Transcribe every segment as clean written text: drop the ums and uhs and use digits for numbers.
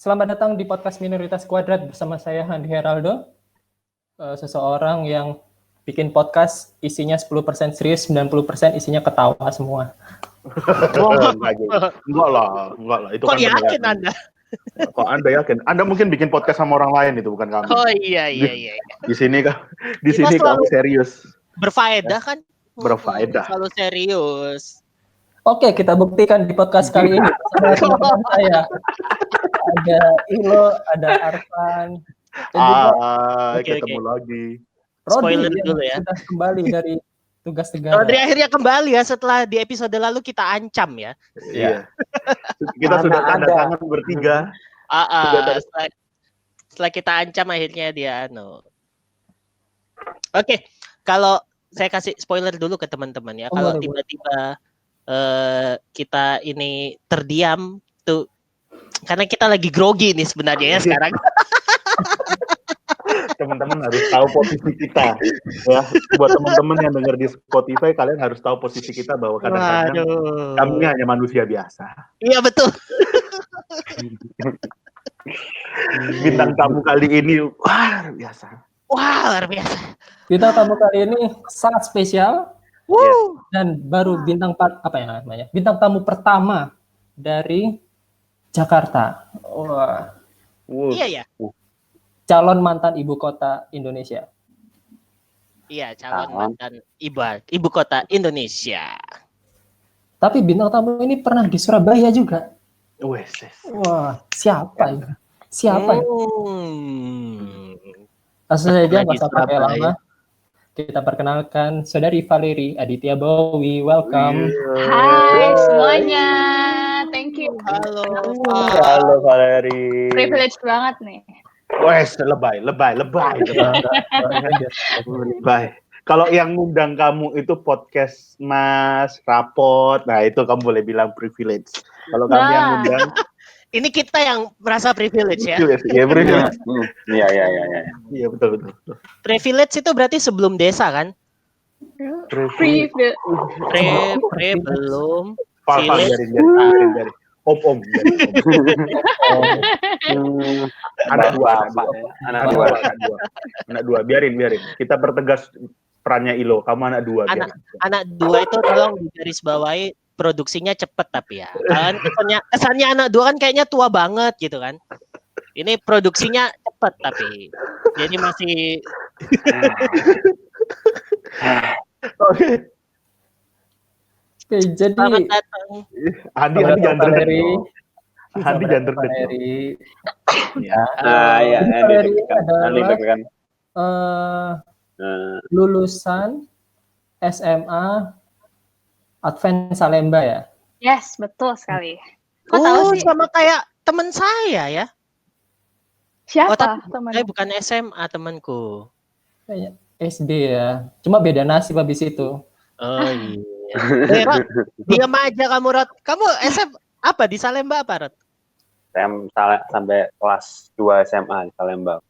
Selamat datang di podcast Minoritas Kuadrat bersama saya Handi Heraldo, seseorang yang bikin podcast isinya 10% serius, 90% isinya ketawa semua. Enggak lah. Itu Kok kan yakin penilaian. Anda? Kok Anda yakin? Anda mungkin bikin podcast sama orang lain itu, bukan kami. Oh iya. Di sini Kita kami selalu serius. berfaedah kan? Berfaedah. Selalu serius. Oke, kita buktikan di podcast kali ini bersama teman-teman saya. Ada Ilo, ada Arfan, dan juga Ketemu lagi. Rodri Spoiler yang dulu ya. sudah kembali dari tugas negara. Rodri akhirnya kembali ya setelah di episode lalu kita ancam ya. Iya. Kita sudah tanda tangan bertiga. Setelah kita ancam akhirnya dia Oke, kalau saya kasih spoiler dulu ke teman-teman ya. Kalau tiba-tiba kita ini terdiam tuh karena kita lagi grogi nih sebenarnya ya sekarang. Teman-teman harus tahu posisi kita ya. Buat teman-teman yang dengar di Spotify, kalian harus tahu posisi kita bahwa kadang-kadang kami hanya manusia biasa. Iya betul. Bintang tamu kali ini luar biasa. Bintang tamu kali ini sangat spesial. Yes. Dan baru bintang tamu pertama dari Jakarta. Wah. Iya ya. Calon mantan ibu kota Indonesia. Iya, calon mantan ibu kota Indonesia. Tapi bintang tamu ini pernah di Surabaya juga. Wah, siapa ini? Langsung saja nggak usah pakai lama. Kita perkenalkan Saudari Valerie Aditya Bowie. Welcome. Hai semuanya. Thank you. Halo Valerie. Privilege banget nih. Wes, lebay. Kalau yang ngundang kamu itu podcast Mas Rapot, nah itu kamu boleh bilang privilege. Kalau kami yang ngundang, ini kita yang merasa privilege ya. Iya, privilege. Iya, betul. Privilege itu berarti sebelum desa kan? Belum. Dari. Om. Anak dua. Biarin. Kita pertegas perannya Ilo. Kamu anak dua. Anak dua itu tolong digarisbawahi produksinya cepet tapi ya. Kan kesannya anak dua kan kayaknya tua banget gitu kan. Ini produksinya cepet tapi jadi masih. Oke, jadi selamat datang. Handi jangan terdengar. Handi jangan terdengar. Valerie adalah lulusan SMA Advent Salemba ya? Yes, betul sekali. Kok tahu sih? Sama kayak teman saya ya. Siapa teman? Saya bukan SMA temanku. Kayak SD ya. Cuma beda nasib habis itu. Oh iya. Rod, diam aja kamu Rod. Kamu SM apa di Salemba apa Rod? Sampai kelas 2 SMA di Salemba.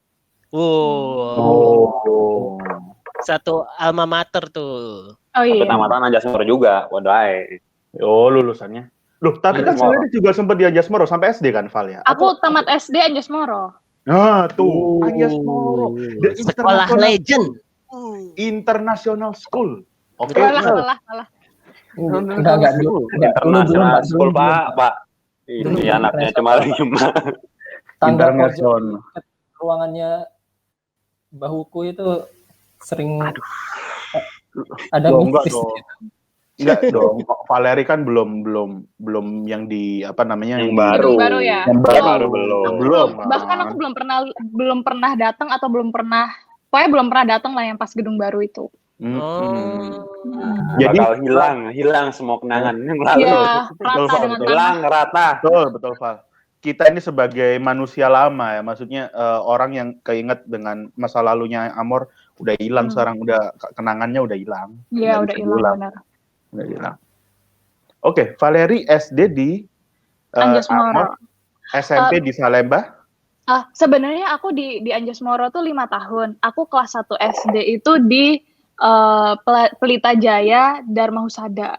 Satu alma mater tuh. Oh iya. Tamatan Anjasmoro juga, wadai. Lulusannya. Loh, tapi kan saya juga sempat di Anjasmoro sampai SD kan, Val ya? Aku tamat SD Anjasmoro. Nah, tuh, Anjasmoro. Sekolah legend. International School. Oke. Salah. Enggak dulu. International School, Pak. Ini anaknya cuma 5. International. Ruangannya bahuku itu sering ada mistis. Enggak dong. Valerie kan belum yang di apa namanya yang baru. Baru ya. Yang baru belum. Bahkan aku belum pernah datang atau belum pernah datang lah yang pas gedung baru itu. Jadi hilang semua kenangan yang lalu. Iya, rata dengan hilang rata. Betul, Val. Kita ini sebagai manusia lama ya, maksudnya orang yang keinget dengan masa lalunya Amor udah hilang sekarang, udah kenangannya udah hilang. Iya, udah hilang benar. Udah hilang. Oke, Valerie SD di Anjasmoro. SMP di Salemba. Sebenarnya aku di Anjasmoro tuh 5 tahun. Aku kelas 1 SD itu di Pelita Jaya Dharma Husada.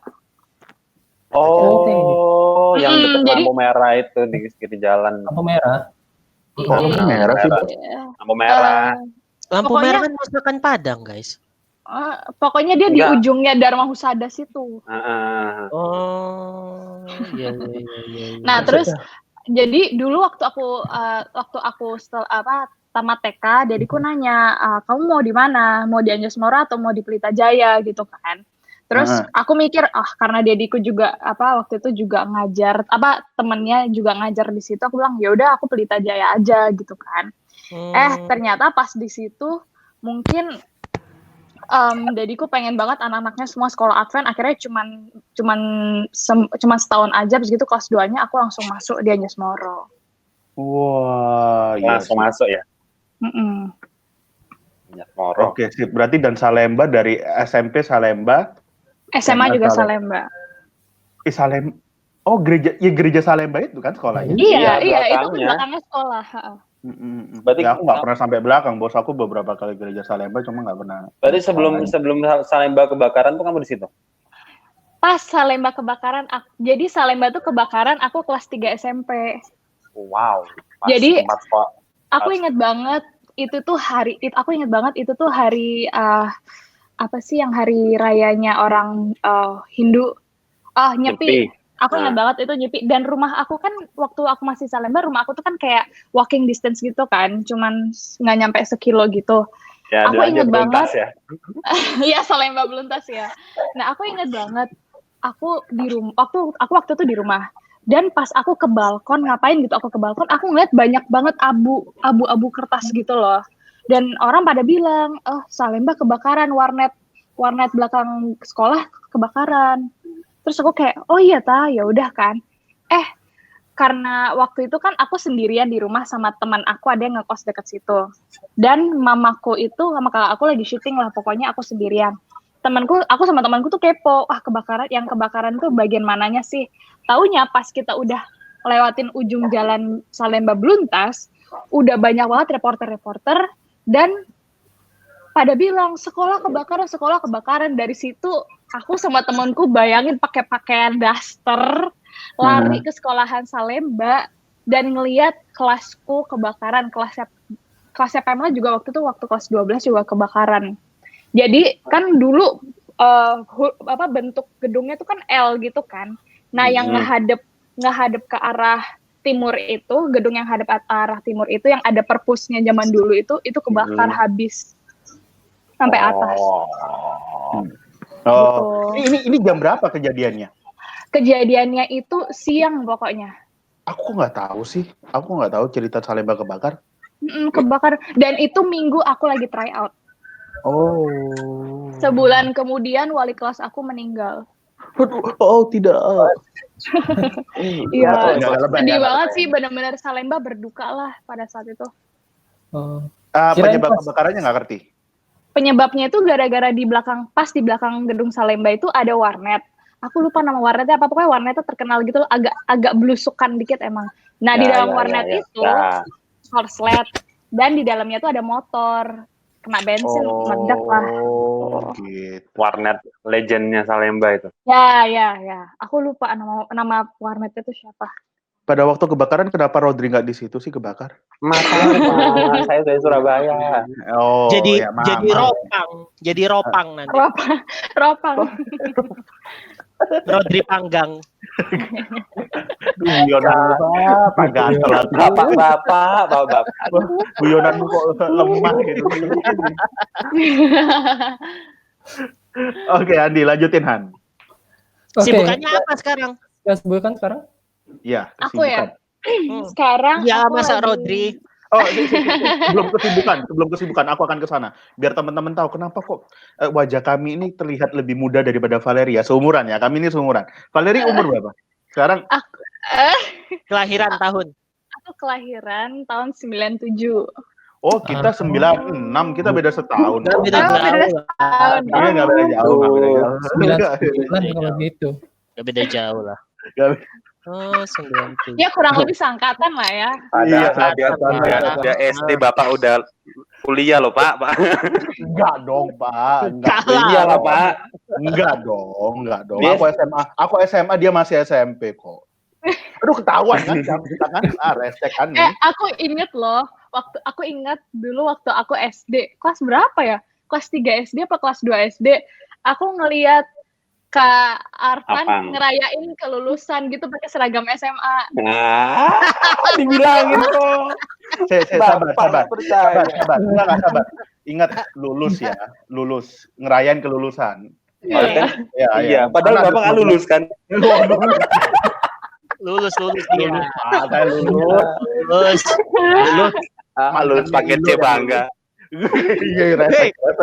Yang dekat lampu merah itu di kiri jalan. Lampu merah. Lampu merah sih. Bang. Lampu merah. Lampu Pokoknya- merah kan masakan Padang, guys. Pokoknya dia di Enggak. ujungnya Dharma Husada situ. Oh, iya. Nah, terus jadi dulu waktu aku setelah tamat TK, dediku nanya, kamu mau di mana? Mau di Anjasmara atau mau di Pelita Jaya gitu kan? Terus aku mikir, karena dediku juga waktu itu juga ngajar, temennya juga ngajar di situ, aku bilang ya udah aku Pelita Jaya aja gitu kan. Ternyata pas di situ mungkin dediku pengen banget anak-anaknya semua sekolah Advent, akhirnya cuman setahun aja, begitu kelas 2-nya aku langsung masuk di Anjasmara. Wah, Langsung masuk ya. Moro. Oke, sip. Berarti dan Salemba dari SMP Salemba, SMA juga Salemba. Salemba. Oh, gereja Salemba itu kan sekolahnya. Iya, itu belakangnya. belakangnya sekolah. Berarti Ya, aku nggak pernah sampai belakang, bos. Aku beberapa kali gereja Salemba, cuma nggak pernah. Berarti sebelum Salemba kebakaran tuh kamu di situ? Pas Salemba kebakaran, jadi Salemba tuh kebakaran aku kelas 3 SMP. Wow. Jadi aku ingat banget itu tuh hari apa sih yang hari rayanya orang Hindu, Nyepi. Aku ingat banget itu Nyepi, dan rumah aku kan waktu aku masih Salemba, rumah aku tuh kan kayak walking distance gitu kan, cuman nggak nyampe sekilo gitu. Ya, aku ingat banget ya. Iya, Salemba beluntas ya. Nah, aku ingat banget aku di rumah waktu itu di rumah. Dan pas aku ke balkon, ngapain gitu aku ke balkon, aku ngeliat banyak banget abu-abu kertas gitu loh. Dan orang pada bilang, Salemba kebakaran, warnet belakang sekolah kebakaran. Terus aku kayak, oh iya ya udah kan. Karena waktu itu kan aku sendirian di rumah sama teman aku, ada yang ngekos dekat situ. Dan mamaku itu sama kakak aku lagi syuting lah, pokoknya aku sendirian. Aku sama temanku tuh kepo, kebakaran tuh bagian mananya sih? Taunya pas kita udah lewatin ujung jalan Salemba Beluntas, udah banyak banget reporter dan pada bilang sekolah kebakaran. Dari situ aku sama temanku bayangin pakai pakaian daster, lari ke sekolahan Salemba dan ngelihat kelasku kebakaran, kelas PML juga waktu kelas 12 juga kebakaran. Jadi kan dulu bentuk gedungnya tuh kan L gitu kan. Nah, yang ngehadap ke arah timur itu, gedung yang hadap arah timur itu yang ada perpusnya zaman dulu itu kebakar habis sampai atas. Ini jam berapa kejadiannya? Kejadiannya itu siang pokoknya. Aku nggak tahu sih. Aku nggak tahu cerita Salemba kebakar. Kebakar, dan itu minggu aku lagi try out. Sebulan kemudian wali kelas aku meninggal. Oh tidak. Iya, sedih banget sih, benar-benar Salemba berduka lah pada saat itu. Penyebab kebakarannya nggak ngerti. Penyebabnya itu gara-gara di belakang gedung Salemba itu ada warnet. Aku lupa nama warnetnya apa, pokoknya warnetnya terkenal gitu, agak belusukan dikit emang. Nah, di dalam warnet itu korslet, dan di dalamnya tuh ada motor, kena bensin, meledak lah. Gitu. Warnet legendnya Salemba itu. Ya. Aku lupa nama warnetnya itu siapa. Pada waktu kebakaran kenapa Rodri nggak di situ sih kebakar? Masalah saya dari Surabaya. Jadi ropang nanti. Ropang. Rodri Panggang. Bapak. Guyonanmu kok lemah gitu. Oke, Andi, lanjutin Han. Sibukannya apa sekarang? Kesibukan sekarang? Iya, Aku ya. Sekarang ya aku masa lagi... Rodri. Sebelum kesibukan aku akan ke sana biar teman-teman tahu kenapa kok wajah kami ini terlihat lebih muda daripada Valeria. Seumuran ya, kami ini seumuran. Valeria umur berapa sekarang? Kelahiran tahun. Aku kelahiran tahun 97. Oh, kita 96, kita beda setahun. Beda jauh. Iya, nggak beda jauh. 99 kalau gitu. Gak beda jauh lah. Oh, 97. Ya kurang lebih seangkatan lah ya. Dia SD, Bapak udah kuliah loh, Pak. Enggak dong, Pak. Enggak. Iyalah, Pak. Enggak dong. Dia... Aku SMA, dia masih SMP kok. Aduh ketahuan kan jam kita kan resek kan nih. Aku inget loh, dulu waktu aku SD, kelas berapa ya? Kelas 3 SD apa kelas 2 SD? Aku ngeliat Kak Arfan Apang. ngerayain kelulusan gitu pakai seragam SMA. Nah, dibilangin kok. Sabar. Percaya. Enggak sabar. Ingat lulus, ngerayain kelulusan. Iya, padahal Bapak nggak lulus kan? Lulus dia. Saya lulus. Lulus. Lulus pakai C bangga. Iya, resek. Ya,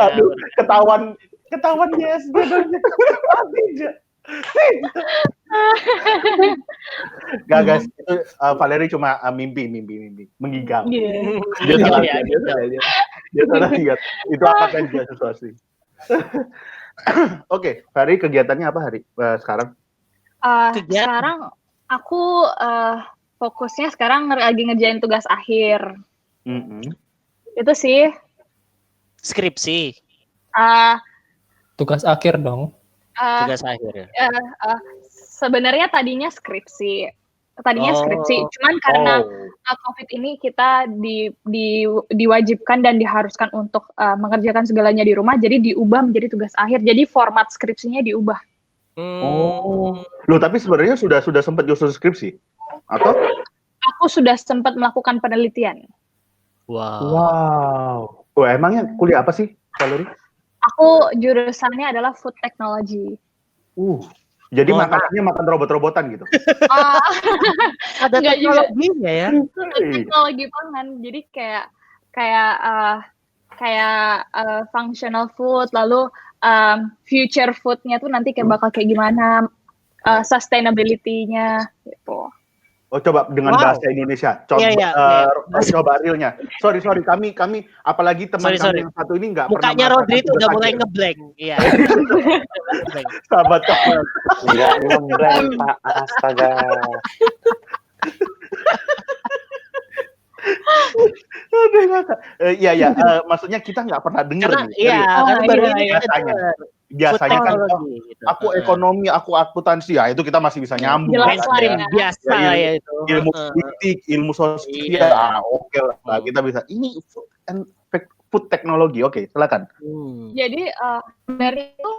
Aduh, ketahuan YSD dong. Gak guys, itu Valerie cuma mimpi, menggigau. Iya. Dia salah Iya, lihat, dia salah lihat. Itu apa kan dia sesuatu. Oke, Valerie kegiatannya apa hari sekarang? Kegiatan. Sekarang aku fokusnya sekarang lagi ngerjain tugas akhir. Itu sih. Skripsi. Tugas akhir dong. Tugas akhir ya. Sebenarnya tadinya skripsi. Cuman karena COVID ini kita diwajibkan dan diharuskan untuk mengerjakan segalanya di rumah, jadi diubah menjadi tugas akhir. Jadi format skripsinya diubah. Loh, tapi sebenarnya sudah sempat nyusun skripsi? Atau? Aku sudah sempat melakukan penelitian. Wow. Oh, emangnya kuliah apa sih, Valerie? Aku jurusannya adalah food technology. Jadi makanannya makan robot-robotan gitu. Ada Enggak juga. teknologinya ya. Teknologi pangan. Jadi kayak functional food, lalu future food-nya tuh nanti bakal kayak gimana, sustainability-nya gitu. Oh, coba dengan bahasa Indonesia. Coba realnya. Sorry, kami apalagi teman kami yang satu ini nggak pernah. Mukanya Rodri itu udah mulai ngeblank. Iya. Sahabat kamu. Nggak ngeblank, Pak. Astaga. Maksudnya kita nggak pernah dengar nih. Karena baru ini biasanya kan aku ekonomi, aku akuntansi, ya itu kita masih bisa nyambung. Biasa ya itu. Ilmu politik, ilmu sosial, oke lah, kita bisa. Ini food teknologi, oke, silakan. Jadi dari itu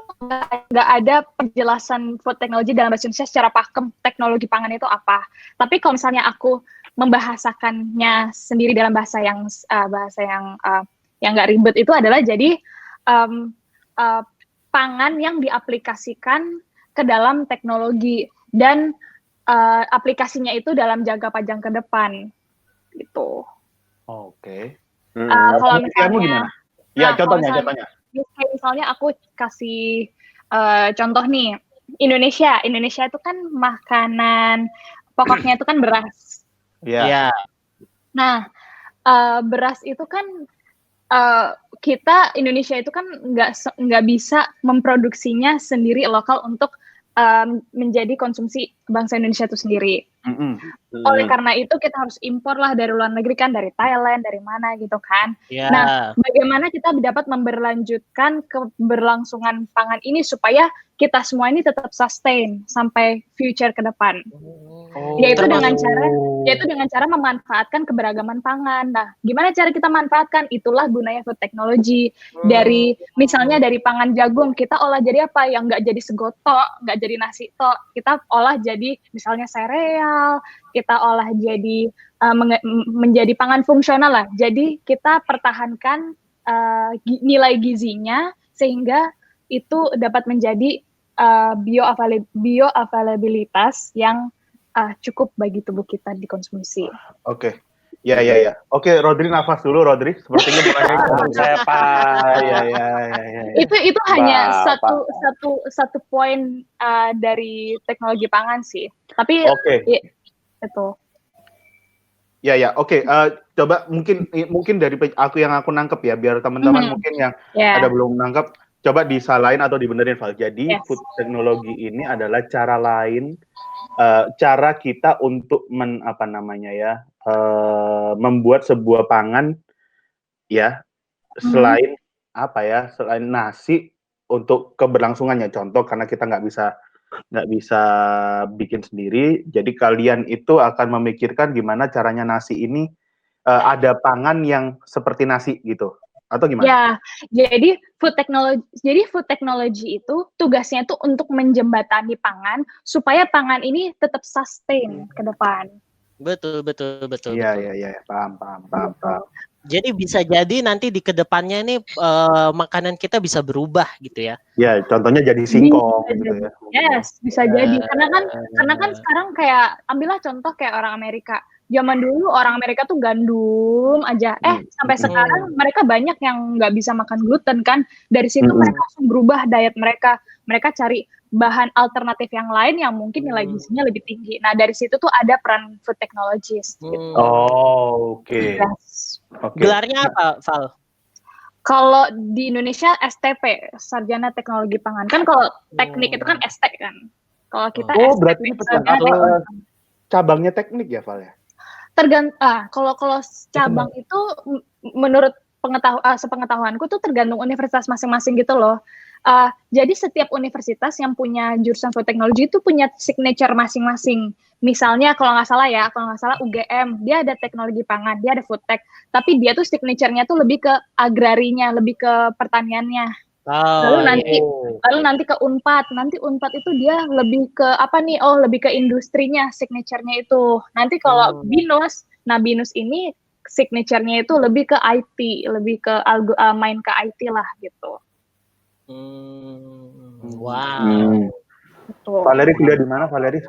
nggak ada penjelasan food technology dalam bahasa Indonesia secara pakem teknologi pangan itu apa. Tapi kalau misalnya aku membahasakannya sendiri dalam bahasa yang nggak ribet itu adalah jadi pangan yang diaplikasikan ke dalam teknologi dan aplikasinya itu dalam jangka panjang ke depan gitu. Oke. Kalau misalnya gimana? Ya, contohnya. Misalnya aku kasih contoh nih, Indonesia itu kan makanan pokoknya itu kan beras. Iya. Nah, beras itu kan Indonesia itu kan nggak bisa memproduksinya sendiri lokal untuk menjadi konsumsi bangsa Indonesia itu sendiri. Oleh karena itu kita harus impor lah dari luar negeri kan, dari Thailand, dari mana gitu kan. Nah, bagaimana kita dapat memberlanjutkan keberlangsungan pangan ini supaya kita semua ini tetap sustain sampai future ke depan. Yaitu dengan cara memanfaatkan keberagaman pangan. Nah, gimana cara kita manfaatkan? Itulah gunanya food technology. Misalnya dari pangan jagung, kita olah jadi apa? Yang nggak jadi segoto, nggak jadi nasi tok. Kita olah jadi misalnya sereal, kita olah jadi menjadi pangan fungsional lah. Jadi kita pertahankan nilai gizinya sehingga itu dapat menjadi bioavailabilitas yang cukup bagi tubuh kita dikonsumsi. Oke. Ya. Oke, Rodri nafas dulu, Rodri. Sepertinya Itu hanya satu poin dari teknologi pangan sih. Tapi itu. Ya. Oke. Coba mungkin dari aku yang aku nangkep ya, biar teman-teman mungkin yang ada belum nangkep, coba disalahin atau dibenerin, Val. Jadi food teknologi ini adalah cara lain, cara kita untuk membuat sebuah pangan ya, selain nasi untuk keberlangsungannya. Contoh karena kita nggak bisa nggak bisa bikin sendiri. Jadi kalian itu akan memikirkan gimana caranya nasi ini ada pangan yang seperti nasi gitu, atau gimana? Ya, jadi food technology itu tugasnya itu untuk menjembatani pangan supaya pangan ini tetap sustain ke depan. Betul. Iya, paham. Jadi bisa jadi nanti di kedepannya nih makanan kita bisa berubah gitu ya. Ya, contohnya jadi singkong gitu ya. Yes, bisa jadi. Karena kan sekarang kayak ambillah contoh kayak orang Amerika. Zaman dulu orang Amerika tuh gandum aja. Sampai sekarang mereka banyak yang nggak bisa makan gluten kan. Dari situ mereka langsung berubah diet mereka. Mereka cari bahan alternatif yang lain yang mungkin nilai gizinya lebih tinggi. Nah, dari situ tuh ada peran food technologist. Gitu. Oh, oke. Yes. Gelarnya apa, Val? Kalau di Indonesia STP, Sarjana Teknologi Pangan. Kan kalau teknik itu kan ST kan. Kalau kita STP, berarti ini cabangnya teknik ya, Val ya? Kalau cabang itu menurut sepengetahuanku tuh tergantung universitas masing-masing gitu loh. Jadi setiap universitas yang punya jurusan food technology itu punya signature masing-masing. Misalnya kalau nggak salah UGM, dia ada teknologi pangan, dia ada food tech, tapi dia tuh signature-nya tuh lebih ke agrarinya, lebih ke pertaniannya. Lalu nanti ke Unpad. Nanti Unpad itu dia lebih ke apa nih? Oh, lebih ke industrinya, signature-nya itu. Nanti kalau BINUS, BINUS ini signature-nya itu lebih ke IT, lebih ke main ke IT lah gitu. Wow. Valeri kuliah di mana, Valeri?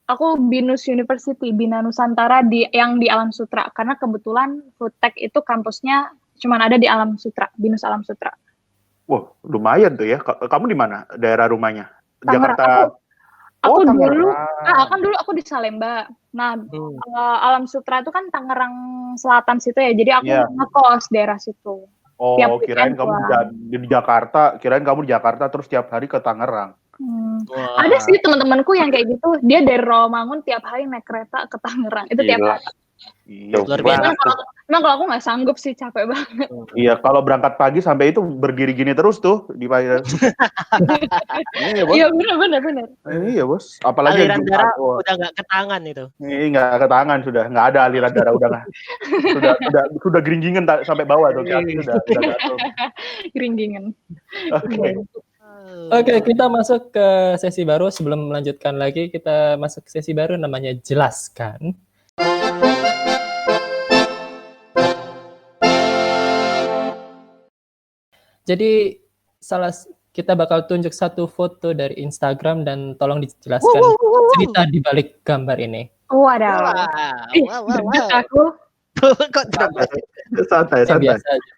Aku BINUS University, Bina Nusantara yang di Alam Sutra. Karena kebetulan food tech itu kampusnya cuman ada di Alam Sutra, BINUS Alam Sutra. Wah, lumayan tuh ya. Kamu di mana? Daerah rumahnya? Tangerang. Jakarta. Dulu aku di Salemba. Nah, Alam Sutra itu kan Tangerang Selatan situ ya. Jadi aku ngekos daerah situ. Oh, kirain kamu di Jakarta. Kirain kamu di Jakarta terus tiap hari ke Tangerang. Ada sih teman-temanku yang kayak gitu. Dia dari Rawamangun tiap hari naik kereta ke Tangerang. Itu tiap hari. Luar biasa. Emang kalau aku nggak sanggup sih, capek banget. Iya, kalau berangkat pagi sampai itu berdiri-gini terus tuh di pagi. Iya, benar. Iya, Bos. Apalagi aliran darah udah nggak ke tangan itu. Ini nggak ke tangan sudah, nggak ada aliran darah udah nggak. sudah geringgingan sampai bawah tuh kaki sudah gatel. Geringgingan. Oke, kita masuk ke sesi baru. Sebelum melanjutkan lagi, kita masuk ke sesi baru namanya Jelaskan. Jadi kita bakal tunjuk satu foto dari Instagram dan tolong dijelaskan cerita di balik gambar ini. Waduh. Aku kok santai. Biasa aja.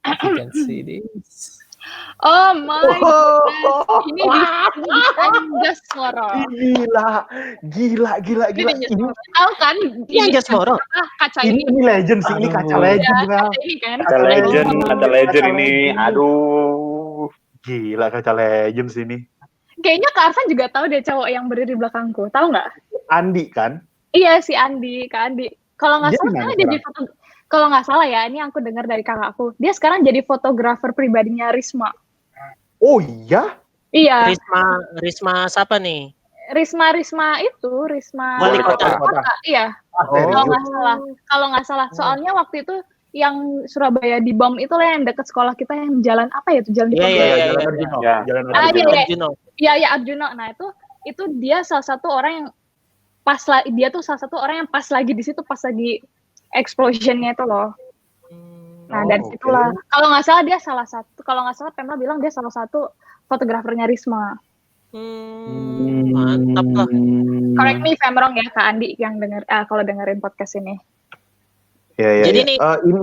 You can see this. Oh my God. Ini Anjas Moro. Gila. Ini tahu kan? Ini Anjas Moro. Kaca ini. Ini legend sih, ini kaca legend. Kaca legend ini. Aduh. Gila kaca legend sih ini. Kayaknya Kak Arfan juga tahu deh cowok yang berdiri di belakangku. Tahu nggak? Andi kan? Iya, si Andi, Kak Andi. Kalau nggak salah dia jadi kalau nggak salah ya, ini aku dengar dari kakakku. Dia sekarang jadi fotografer pribadinya Risma. Oh iya? Iya. Risma siapa nih? Risma Wali kota. Iya. Kalau nggak salah. Soalnya waktu itu yang Surabaya dibom itu lah yang dekat sekolah kita yang jalan apa ya tuh jalan di Jalan Arjuna. Iya Arjuna. Nah itu dia salah satu orang yang pas lagi di situ pas lagi explosion-nya itu loh. Nah dari situlah. Kalau nggak salah Pemla bilang dia salah satu fotografernya Risma. Mantap lah. Correct me if I'm wrong ya Kak Andi yang kalau dengerin podcast ini. Ya. Jadi nih ini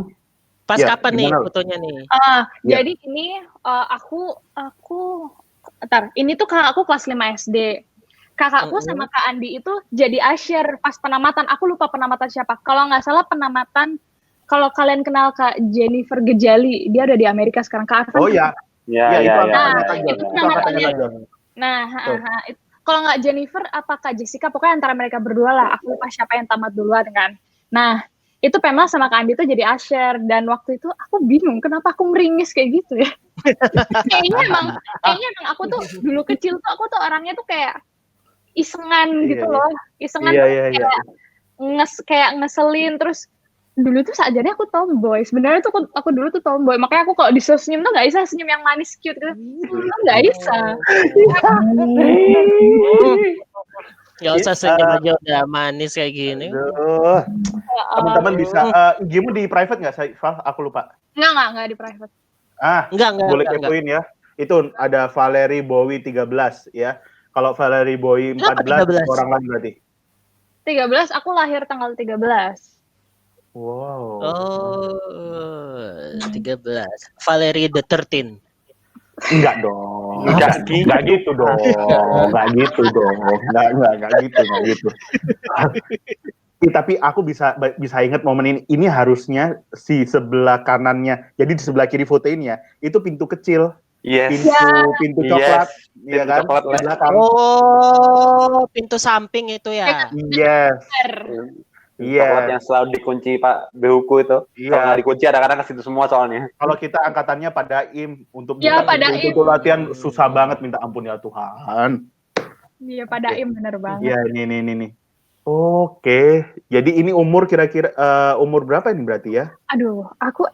pas kapan nih fotonya nih? Jadi ini ini tuh kakakku kelas 5 SD. Kakakku sama Kak Andi itu jadi usher pas penamatan. Aku lupa penamatan siapa. Kalau nggak salah penamatan, kalau kalian kenal Kak Jennifer Gejali, dia ada di Amerika sekarang. Kak Arfan. Oh iya. Itu penamatannya. Kalau nggak Jennifer, apa Kak Jessica? Pokoknya antara mereka berdua lah. Aku lupa siapa yang tamat duluan kan. Nah, itu Pemla sama Kak Andi tuh jadi usher. Dan waktu itu aku bingung, kenapa aku meringis kayak gitu ya. kayaknya emang aku tuh dulu kecil tuh aku tuh orangnya tuh kayak isengan gitu loh. Isengan kayak ngeselin, terus dulu tuh sajane aku tomboy. Sebenarnya tuh aku dulu tuh tomboy. Makanya aku kalau disuruh senyum tuh nggak bisa senyum yang manis cute gitu. Nggak bisa. Nggak usah senyum aja udah manis kayak gini. Aduh. Teman-teman bisa IG-mu di private nggak, Val? Aku lupa. Nggak di private. Enggak, boleh kepoin ya. Itu ada Valerie Bowie 13 ya. Kalau Valerie Bowie 14 orang lagi berarti. 13, aku lahir tanggal 13. Wow. Oh, 13. Valerie the 13. Enggak dong. Enggak gitu dong. Enggak gitu. Tapi aku bisa ingat momen ini. Ini harusnya si sebelah kanannya. Jadi di sebelah kiri foto ini ya, itu pintu kecil. Yes. Pintu coklat. Iya kan? Oh, pintu samping itu ya. Yes. Coklat yang selalu dikunci Pak Behuku itu. Kalau nggak dikunci kadang-kadang ke situ semua soalnya. Kalau kita angkatannya pada im untuk itu latihan susah banget, minta ampun ya Tuhan. Iya, pada im bener banget. Iya, ini. Oke. Jadi ini umur kira-kira umur berapa ini berarti ya? Aduh, aku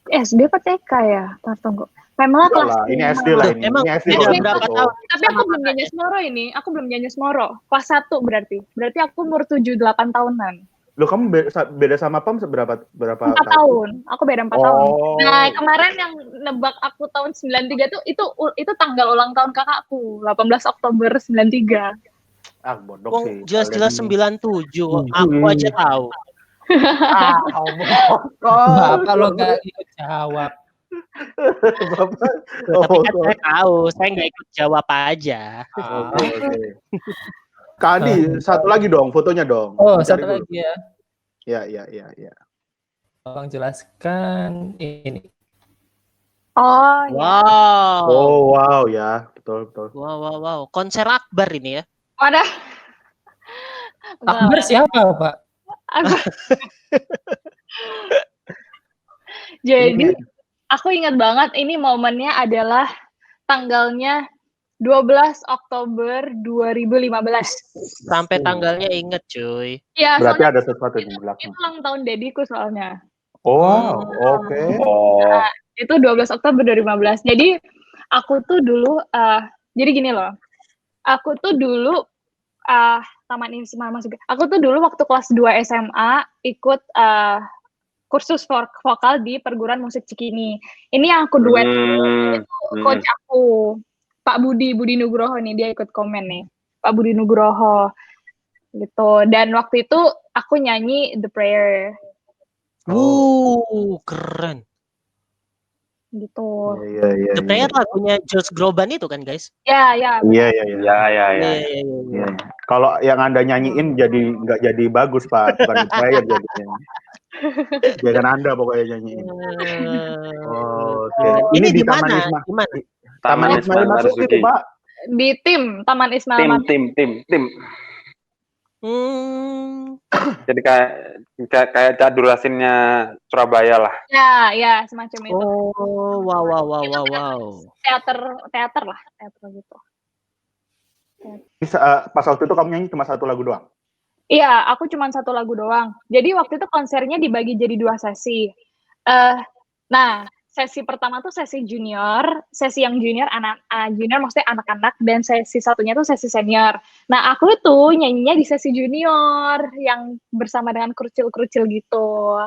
SD apa TK ya? Tunggu. Pamela kelas ini SD lah ini. Emang ini SD berapa tahun? Tapi aku belum nyanyi Smoro ini. Aku belum nyanyi Smoro. Kelas 1 berarti. Berarti aku umur 7-8 tahunan. Loh, kamu beda sama Pam berapa 4 tahun. Aku beda 4 tahun. Nah, kemarin yang nebak aku tahun 93 tuh itu tanggal ulang tahun kakakku, 18 Oktober 93. Bodoh sih. Jelas-jelas 97. Aku aja tahu. Bapak lo gak ikut jawab. Tapi kan saya tahu, saya nggak ikut jawab aja. Okay. Kak Adi, satu lagi dong, fotonya dong. Satu lagi ya. Ya. Tolong jelaskan ini. Wow ya, betul. Wow. Konser akbar ini ya. Wadah. Akbar siapa, Pak? Jadi aku ingat banget ini momennya adalah tanggalnya 12 Oktober 2015. Sampai tanggalnya inget cuy. Ya, berarti ada sesuatu di belakang. Itu ulang tahun dediku soalnya. Oke. Nah, itu 12 Oktober 2015. Jadi aku tuh dulu jadi gini loh. Aku tuh dulu Taman Ismail masuk. Aku tuh dulu waktu kelas 2 SMA ikut kursus vokal di perguruan musik Cikini. Ini yang aku duet coach aku, Pak Budi Nugroho nih, dia ikut komen nih. Pak Budi Nugroho gitu. Dan waktu itu aku nyanyi The Prayer. Keren. Gitu. Iya. The Prayer lagunya Josh Groban itu kan, guys? Iya. Kalau yang Anda nyanyiin nggak jadi bagus, Pak. Bukan The Prayer jadinya. Jangan Anda pokoknya nyanyiin. Ini di mana? Taman Ismail Marzuki, Pak. Di Taman Ismail Marzuki. Tim. Jadi kayak Cadurasinnya Surabaya lah. Ya, semacam itu. Wow. Teater lah, teater gitu. Pas waktu itu kamu nyanyi cuma satu lagu doang? Iya, aku cuma satu lagu doang. Jadi waktu itu konsernya dibagi jadi 2 sesi. Nah, sesi pertama tuh sesi junior, sesi yang junior junior maksudnya anak-anak, dan sesi satunya tuh sesi senior. Nah, aku tuh nyanyinya di sesi junior yang bersama dengan kerucil-kerucil gitu.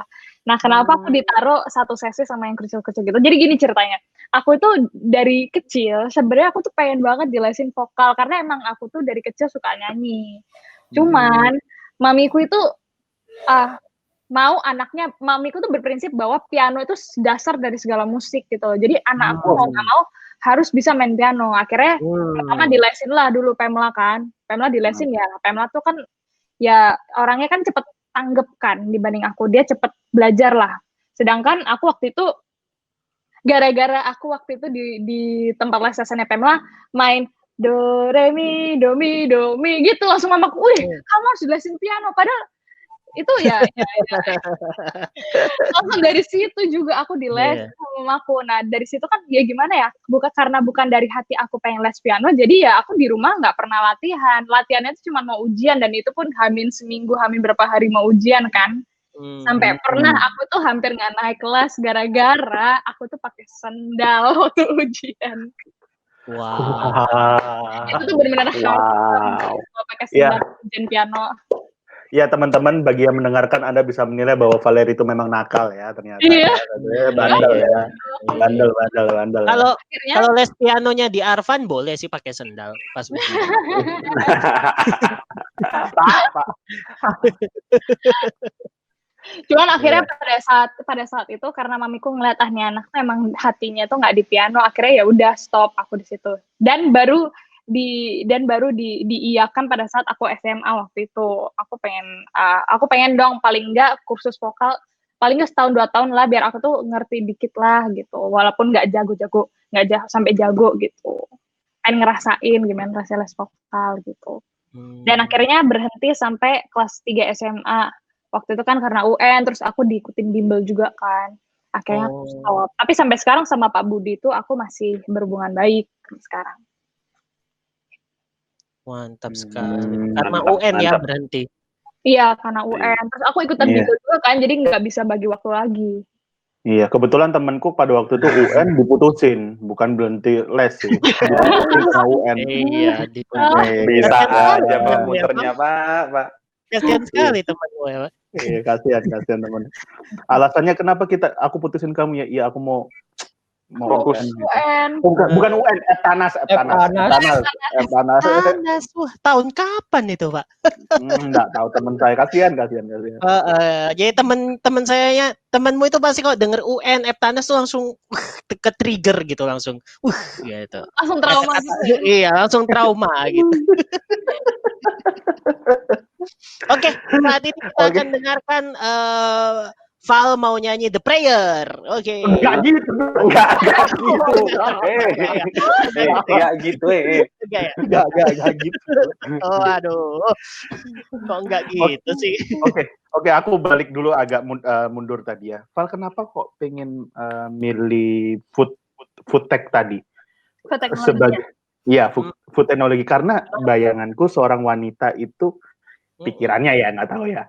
Nah, kenapa aku ditaruh satu sesi sama yang kerucil-kerucil gitu? Jadi gini ceritanya. Aku itu dari kecil sebenarnya aku tuh pengen banget dilesin vokal karena emang aku tuh dari kecil suka nyanyi. Cuman mamiku itu mamiku tuh berprinsip bahwa piano itu dasar dari segala musik gitu. Jadi anakku mau nggak mau harus bisa main piano. Akhirnya pertama dilesin lah dulu Pamela kan. Pamela dilesin ya. Pamela tuh kan ya orangnya kan cepet tanggep kan dibanding aku. Dia cepet belajar lah. Sedangkan aku waktu itu gara-gara aku waktu itu di tempat les lesannya Pamela main do re mi do mi gitu langsung mamaku, kamu harus jelasin piano. Padahal itu ya. Langsung dari situ juga aku di les sama mamaku. Nah dari situ kan ya gimana ya, bukan dari hati aku pengen les piano, jadi ya aku di rumah nggak pernah latihannya itu cuma mau ujian, dan itu pun hamin seminggu, hamin berapa hari mau ujian kan. Sampai pernah aku tuh hampir nggak naik kelas gara-gara aku tuh pakai sendal waktu ujian. Itu tuh benar-benar harus pakai sendal ujian piano. Ya teman-teman, bagi yang mendengarkan Anda bisa menilai bahwa Valeri itu memang nakal ya ternyata. Iya. Bandel ya. Bandel. Kalau les pianonya di Arvan boleh sih pakai sendal pas ujian. Pak. Cuman akhirnya pada saat itu karena mamiku ngeliat nih anak emang hatinya tuh nggak di piano, akhirnya ya udah stop aku di situ. Dan baru diiyakan pada saat aku SMA waktu itu. Aku pengen dong paling nggak kursus vokal paling nggak setahun 2 tahun lah, biar aku tuh ngerti dikit lah gitu. Walaupun nggak jago-jago, nggak sampai jago gitu. Pengen ngerasain gimana rasanya les vokal gitu. Dan akhirnya berhenti sampai kelas 3 SMA. Waktu itu kan karena UN, terus aku diikutin bimbel juga kan. Akhirnya aku stop. Tapi sampai sekarang sama Pak Budi itu aku masih berhubungan baik sekarang. Mantap sekali. Karena UN ya berhenti. Iya, karena UN. Terus aku ikutan bimbel juga kan, jadi nggak bisa bagi waktu lagi. Iya, kebetulan temanku pada waktu itu UN diputusin, bukan berhenti les sih. Diputusin sama UN. Iya, bisa aja muternya Pak. Kasihan sekali teman gue, Pak. Iya, kasihan teman. Alasannya kenapa aku putusin kamu ya? Iya, aku mau fokus. UN. Bukan UN, Eptanas. Wah, tahun kapan itu, Pak? Enggak tahu, teman saya. Kasihan. Jadi temanmu itu pasti kalau denger UN, Eptanas tuh langsung ke trigger gitu langsung. Gitu. Langsung trauma gitu. Iya, langsung trauma gitu. Oke, saat ini kita akan dengarkan Val mau nyanyi The Prayer. Oke. Enggak gitu. Enggak gitu. Enggak gitu. Oh, aduh. Kok enggak gitu sih? Oke, aku balik dulu agak mundur tadi ya. Val, kenapa kok pengen milih food tech tadi? Food technology. Food teknologi, karena bayanganku seorang wanita itu pikirannya ya nggak tahu ya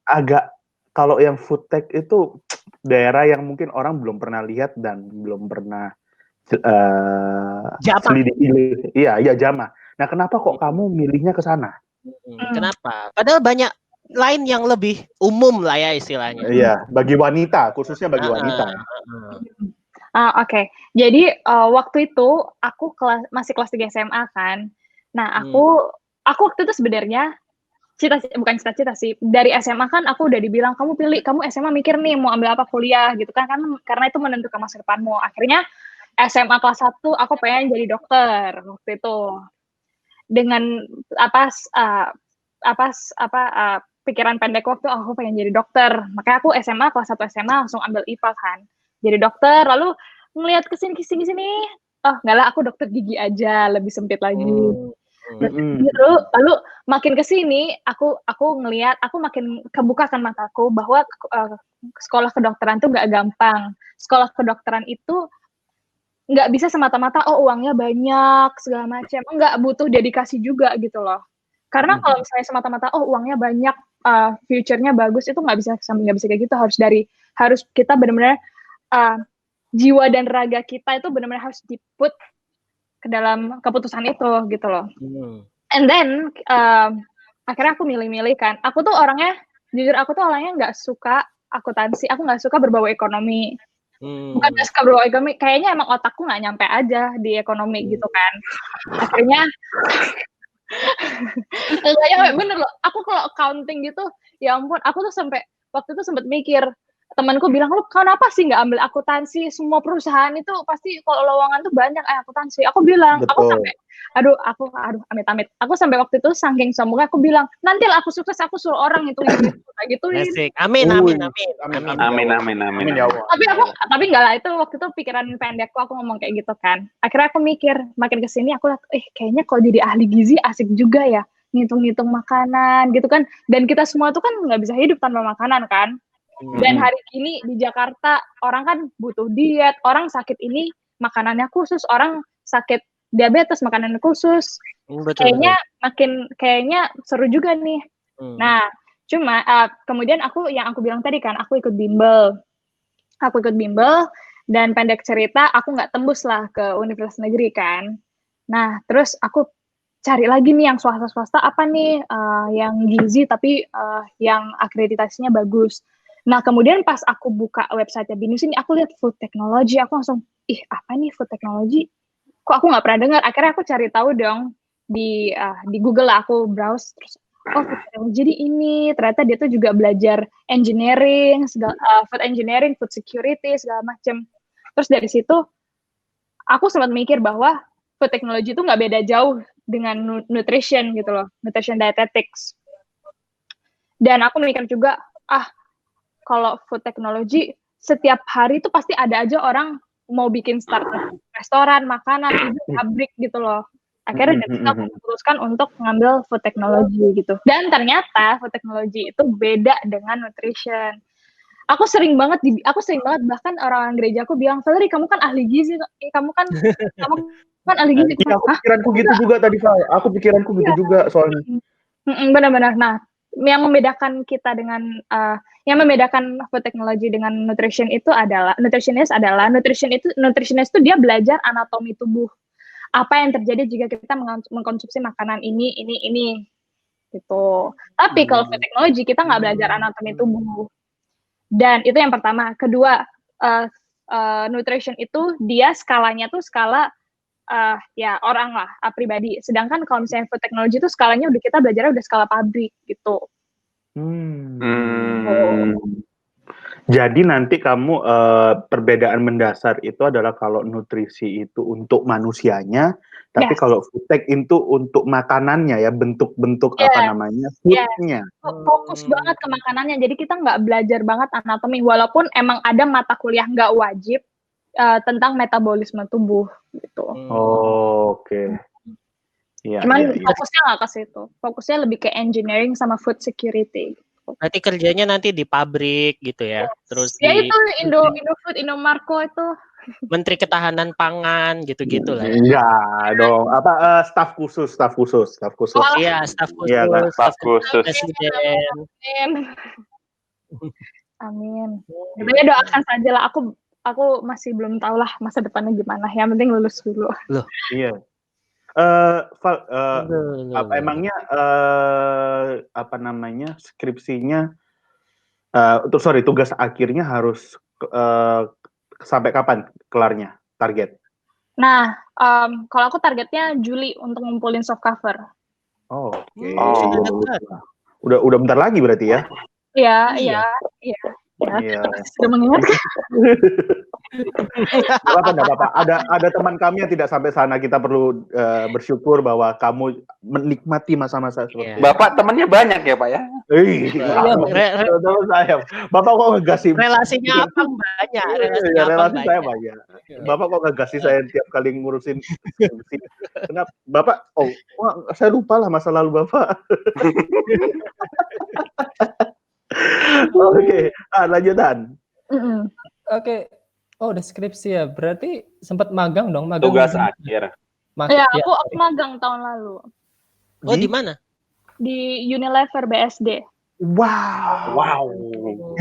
agak, kalau yang food tech itu daerah yang mungkin orang belum pernah lihat dan belum pernah selidiki. Iya Jama. Nah, kenapa kok kamu milihnya ke sana? Kenapa? Padahal banyak lain yang lebih umum lah ya istilahnya. Iya, bagi wanita, khususnya bagi wanita. Oke. Jadi waktu itu aku masih kelas 3 SMA kan. Nah, aku waktu itu sebenarnya bukan cita-cita sih. Dari SMA kan aku udah dibilang kamu SMA mikir nih mau ambil apa kuliah gitu kan karena itu menentukan masa depanmu. Akhirnya SMA kelas 1 aku pengen jadi dokter waktu itu. Dengan pikiran pendek waktu aku pengen jadi dokter. Makanya aku kelas 1 SMA langsung ambil IPA kan. Jadi dokter, lalu ngelihat kesini, enggak lah aku dokter gigi aja, lebih sempit lagi. Gitu. Lalu makin kesini, aku ngelihat, aku makin kebukakan mataku bahwa sekolah kedokteran itu nggak gampang. Sekolah kedokteran itu nggak bisa semata-mata, uangnya banyak, segala macam. Nggak, butuh dedikasi juga gitu loh. Karena kalau misalnya semata-mata, uangnya banyak, future-nya bagus, itu nggak bisa kayak gitu. Harus kita benar-benar jiwa dan raga kita itu benar-benar harus diput ke dalam keputusan itu gitu loh. And then akhirnya aku milih-milih kan. Jujur aku tuh orangnya nggak suka akuntansi. Aku nggak suka berbau ekonomi. Bukan nggak suka berbau ekonomi. Kayaknya emang otakku nggak nyampe aja di ekonomi gitu kan. Akhirnya bener loh. Aku kalau accounting gitu, ya ampun. Aku tuh waktu itu sempat mikir. Temanku bilang, lu kenapa sih nggak ambil akuntansi? Semua perusahaan itu pasti kalau lowongan tuh banyak akuntansi. Aku bilang, betul. Aku sampai, amit-amit. Aku sampai waktu itu saking sombongnya, aku bilang, nanti lah aku sukses, aku suruh orang itu gituin. Amin. Ya Allah. Tapi nggak lah, itu waktu itu pikiran pendekku, aku ngomong kayak gitu kan. Akhirnya aku mikir, makin kesini aku lihat, kayaknya kalau jadi ahli gizi asik juga ya. ngitung-ngitung makanan gitu kan. Dan kita semua tuh kan nggak bisa hidup tanpa makanan kan. Dan hari ini di Jakarta orang kan butuh diet, orang sakit ini makanannya khusus, orang sakit diabetes makanannya khusus. Kayaknya seru juga nih. Nah, cuma kemudian aku bilang tadi kan, aku ikut bimbel dan pendek cerita aku nggak tembus lah ke universitas negeri kan. Nah, terus aku cari lagi nih yang swasta apa nih yang gizi tapi yang akreditasinya bagus. Nah, kemudian pas aku buka website BINUS ini, aku lihat food technology, aku langsung, apa nih food technology? Kok aku nggak pernah dengar? Akhirnya aku cari tahu dong di Google lah, aku browse terus food technology ini ternyata dia tuh juga belajar engineering, food engineering, food security segala macam. Terus dari situ aku sempat mikir bahwa food technology itu nggak beda jauh dengan nutrition gitu loh, nutrition dietetics. Dan aku mikir juga, kalau food technology setiap hari itu pasti ada aja orang mau bikin startup restoran, makanan, pabrik gitu loh. Akhirnya dari situ aku memutuskan untuk ngambil food technology gitu. Dan ternyata food technology itu beda dengan nutrition. Aku sering banget bahkan orang gereja aku bilang, "Valerie, kamu kan ahli gizi, kamu kan ahli gizi." Iya, pikiranku gitu juga tadi, Val. Aku pikiranku gitu juga soalnya. Benar-benar. Nah, yang membedakan kita dengan yang membedakan food technology dengan nutrition itu adalah nutritionist itu dia belajar anatomi tubuh. Apa yang terjadi jika kita mengkonsumsi makanan ini gitu. Tapi kalau food technology kita nggak belajar anatomi tubuh. Dan itu yang pertama. Kedua, nutrition itu dia skalanya tuh skala ya orang lah, pribadi. Sedangkan kalau misalnya food technology itu skalanya kita belajarnya udah skala pabrik gitu. Jadi nanti kamu perbedaan mendasar itu adalah kalau nutrisi itu untuk manusianya, tapi kalau food tech itu untuk makanannya ya, bentuk-bentuk food-nya. Fokus banget ke makanannya, jadi kita nggak belajar banget anatomi, walaupun emang ada mata kuliah nggak wajib tentang metabolisme tubuh gitu. Oke. Cuman fokusnya nggak ke situ, fokusnya lebih ke engineering sama food security. Berarti kerjanya nanti di pabrik gitu ya. Terus itu Indofood, Indomarko itu. Menteri Ketahanan Pangan gitu-gitu lah. Iya dong. Staf khusus. Iya, staf khusus. Iya kan, staf khusus. Presiden. Amin. Sebenarnya doakan saja lah. Aku masih belum tahu lah masa depannya gimana. Yang penting lulus dulu. Loh. Iya. Emangnya skripsinya tugas akhirnya harus sampai kapan kelarnya target? Nah, kalau aku targetnya Juli untuk ngumpulin soft cover. Oke. Udah bentar lagi berarti ya? Iya. Sudah mengingatkan. Apa-apa. Ada teman kami yang tidak sampai sana. Kita perlu bersyukur bahwa kamu menikmati masa-masa seperti itu. Bapak temannya banyak ya, Pak ya? Saya. Bapak kok ngegasih relasinya apa banyak? Relasi saya banyak. Bapak kok ngegasih saya tiap kali ngurusin. Kenapa? Bapak? Saya lupa lah masa lalu Bapak. Oke, lanjutan. Oke. Udah skripsi ya. Berarti sempat magang dong, tugas akhir. Aku magang tahun lalu. Di mana? Di Unilever BSD. Wow.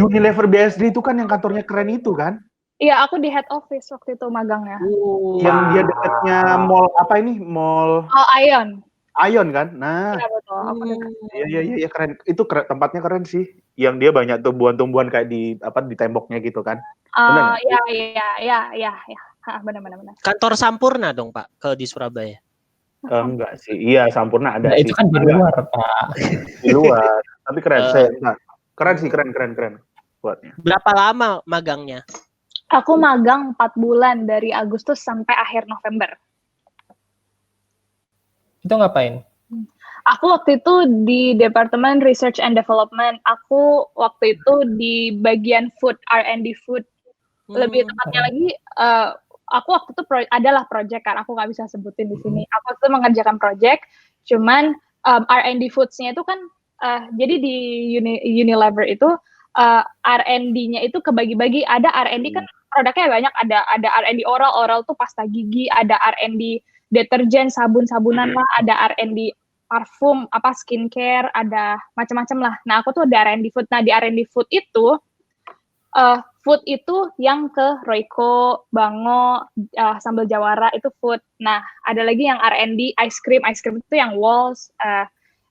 Unilever BSD itu kan yang kantornya keren itu kan? Iya, aku di head office waktu itu magangnya. Yang dia dekatnya mall apa ini? Mall Ion kan? Nah. Iya betul. Iya keren. Itu tempatnya keren sih. Yang dia banyak tumbuhan-tumbuhan kayak di temboknya gitu kan. Iya. Benar. Kantor Sampurna dong, Pak, kalau di Surabaya. Enggak sih. Iya, Sampurna ada sih. Itu kan di luar, Pak. Di luar. Tapi keren. Keren sih, keren buatnya. Berapa lama magangnya? Aku magang 4 bulan dari Agustus sampai akhir November. Itu ngapain? Aku waktu itu di Departemen Research and Development. Aku waktu itu di bagian food, R&D food. Lebih tepatnya lagi, aku waktu itu adalah project kan. Aku nggak bisa sebutin di sini. Aku tuh mengerjakan project, cuman R&D foods-nya itu kan jadi di Unilever itu R&D-nya itu kebagi-bagi. Ada R&D kan produknya banyak, ada R&D oral tuh pasta gigi, ada R&D deterjen, sabun-sabunan lah, ada R&D parfum, skincare, ada macam-macam lah. Nah, aku tuh ada R&D food. Nah, di R&D food itu food itu yang ke Royco, Bango, sambal Jawara itu food. Nah, ada lagi yang R&D ice cream itu yang Walls,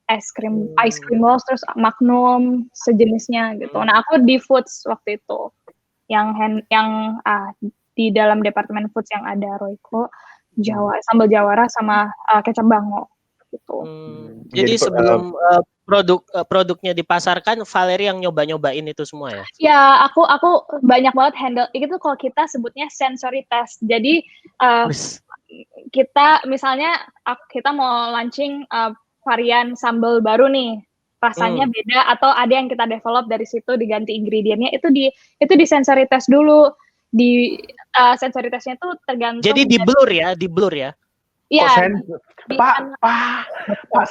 ice cream Walls, terus Magnum sejenisnya gitu. Nah, aku di foods waktu itu yang di dalam departemen foods yang ada Royco, sambal Jawara sama kecap Bango gitu. Jadi sebelum produknya dipasarkan, Valerie yang nyoba-nyobain itu semua ya? Ya, aku banyak banget handle. Itu kalau kita sebutnya sensory test. Jadi kita misalnya kita mau launching varian sambal baru nih, rasanya beda atau ada yang kita develop dari situ diganti ingredientnya, itu di sensory test dulu. Di sensory testnya itu tergantung. Jadi di blur ya? Iya. Pak,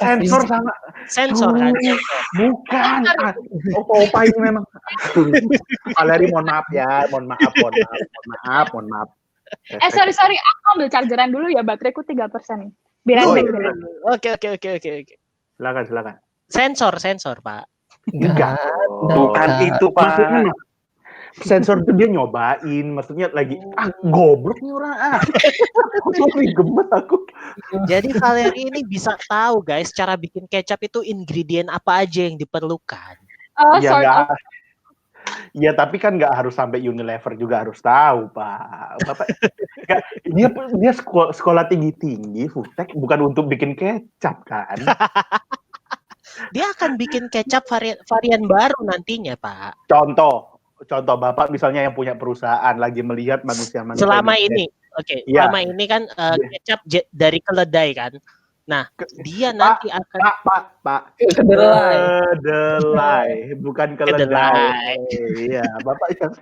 sensor sama sensor kan? Bukan. Opa ini memang. Valerie, mohon maaf. Sorry, aku ambil chargeran dulu ya, bateraiku 3%. Biar Oke. Silakan. Sensor, Pak. Enggak. Bukan itu, Pak. Maksudnya sensor itu dia nyobain, maksudnya lagi goblok nih orang gemes aku. Jadi Valerie ini bisa tahu guys cara bikin kecap itu ingredient apa aja yang diperlukan. Ya tapi kan nggak harus sampai Unilever juga harus tahu, Pak. Bapak dia sekolah tinggi food tech bukan untuk bikin kecap kan. Dia akan bikin kecap varian baru nantinya, Pak. Contoh Bapak misalnya yang punya perusahaan lagi melihat manusia selama ini, selama ini kan kecap dari keledai kan. Nah, dia nanti akan Pak kedelai, bukan keledai. Iya, Bapak yang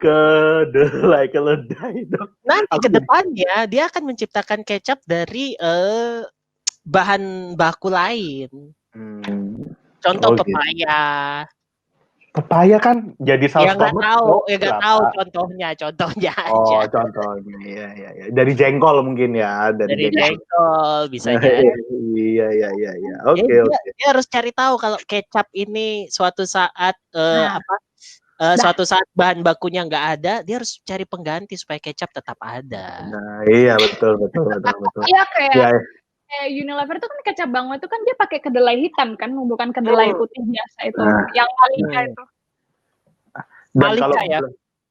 kedelai dong. Nanti ke depannya dia akan menciptakan kecap dari bahan baku lain. Contoh pepaya. Pepaya kan jadi saus tomat. Nggak tahu contohnya aja. Contohnya. Iya. Dari jengkol mungkin ya, dari jengkol bisa jadi. Iya. Oke. Dia harus cari tahu kalau kecap ini suatu saat suatu saat bahan bakunya nggak ada, dia harus cari pengganti supaya kecap tetap ada. Nah, iya betul. Iya kayak Unilever itu kan kecap Bango itu kan dia pakai kedelai hitam kan, bukan kedelai putih biasa itu, yang Malika itu. Malika ya?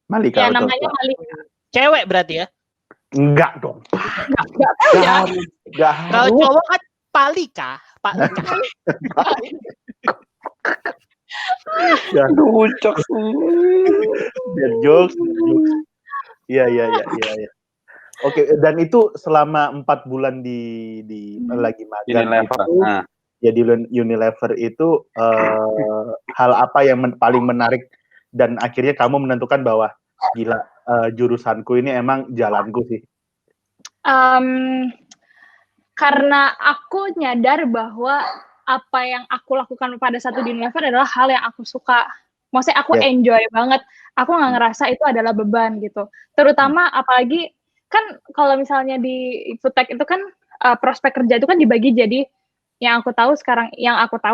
Malika. Ya namanya Malika. Cewek berarti ya? Enggak dong. Enggak tahu ya. Kalau cowok kan Palika. Jokes. Jokes. Iya. Oke, dan itu selama 4 bulan di lagi magang itu, ya di Unilever itu hal apa yang paling menarik dan akhirnya kamu menentukan bahwa gila jurusanku ini emang jalanku sih? Karena aku nyadar bahwa apa yang aku lakukan pada satu di Unilever adalah hal yang aku suka. Maksudnya aku enjoy banget. Aku nggak ngerasa itu adalah beban gitu. Terutama apalagi kan kalau misalnya di food tech itu kan prospek kerja itu kan dibagi jadi yang aku tahu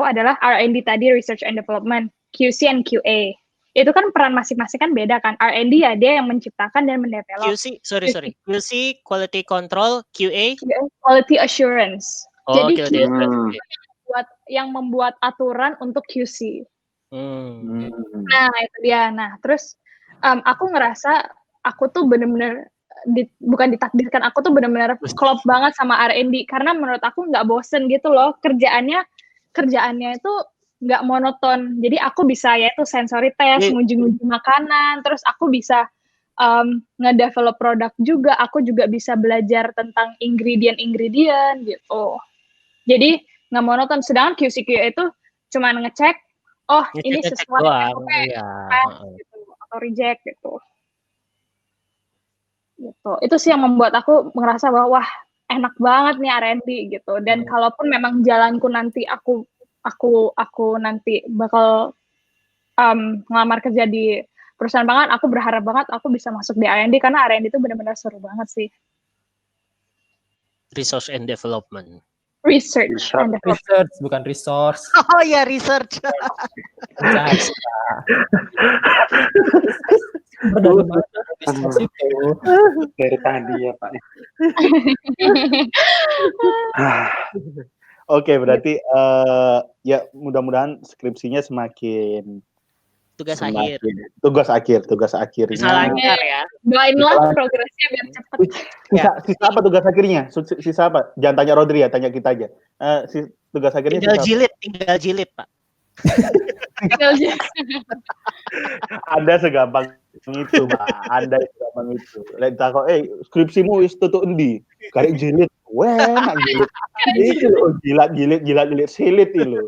adalah R&D tadi, research and development, QC and QA. Itu kan peran masing-masing kan beda kan. R&D ya dia yang menciptakan dan mendevelop. QC quality control, QA quality assurance. Jadi quality assurance yang membuat aturan untuk QC. Nah, itu dia. Nah, terus aku ngerasa aku tuh bener-bener bukan ditakdirkan, aku tuh benar-benar klop banget sama R&D karena menurut aku nggak bosen gitu loh, kerjaannya itu nggak monoton. Jadi aku bisa yaitu sensory test, nguji-nguji makanan, terus aku bisa nge-develop produk juga, aku juga bisa belajar tentang ingredient gitu. Jadi nggak monoton. Sedangkan QC/QA itu cuma ngecek, ini sesuai SOP, gitu, atau reject gitu. gitu. Itu sih yang membuat aku ngerasa bahwa wah enak banget nih R&D gitu. Dan kalaupun memang jalanku nanti aku nanti bakal ngelamar kerja di perusahaan pangan, aku berharap banget aku bisa masuk di R&D karena R&D itu benar-benar seru banget sih. Research and Development. Research bukan resource. Oh ya, research. Dari tadi ya Pak. Oke, berarti ya mudah-mudahan skripsinya semakin tugas akhir. Tugas akhirnya. Bisa lancar ya. Doainlah progresnya biar cepat. Sisa apa tugas akhirnya? Sisa apa? Jangan tanya Rodri ya, tanya kita aja. Tugas akhirnya tinggal jilid, Pak. Anda segampang itu, Pak. Anda segampang itu. Lain takut, skripsimu wis tutuk endi? Karek jilid. Wah, nak jilid. Itu loh, jilat silit itu loh.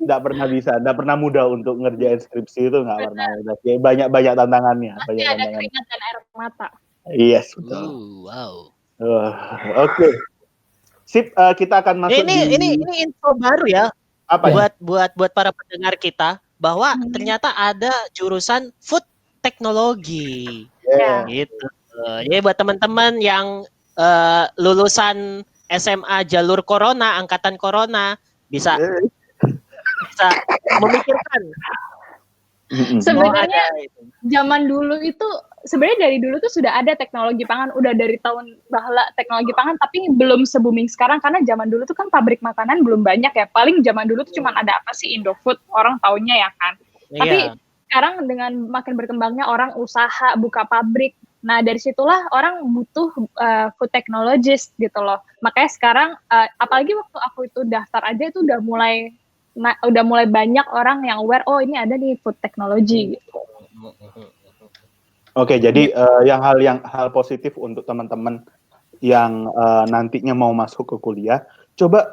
Nggak pernah mudah untuk ngerjain skripsi itu, nggak pernah mudah. Banyak tantangannya. Pasti ada keringat dan air mata. Yes, betul. Wow. Oke. Sip, kita akan masuk ini info baru ya. Apa buat para pendengar kita bahwa ternyata ada jurusan food teknologi. Gitu. Jadi buat teman-teman yang lulusan SMA jalur Corona, angkatan Corona bisa memikirkan. Sebenarnya zaman dulu itu sebenarnya dari dulu tuh sudah ada teknologi pangan, udah dari tahun bahala teknologi pangan, tapi belum se-booming sekarang karena zaman dulu tuh kan pabrik makanan belum banyak ya. Paling zaman dulu tuh cuma ada apa sih, Indofood, orang taunya ya kan. Tapi sekarang dengan makin berkembangnya orang usaha buka pabrik, nah dari situlah orang butuh food technologist gitu loh. Makanya sekarang apalagi waktu aku itu daftar aja itu udah mulai banyak orang yang aware, oh ini ada nih food technology gitu. Oke, jadi yang hal positif untuk teman-teman yang nantinya mau masuk ke kuliah, coba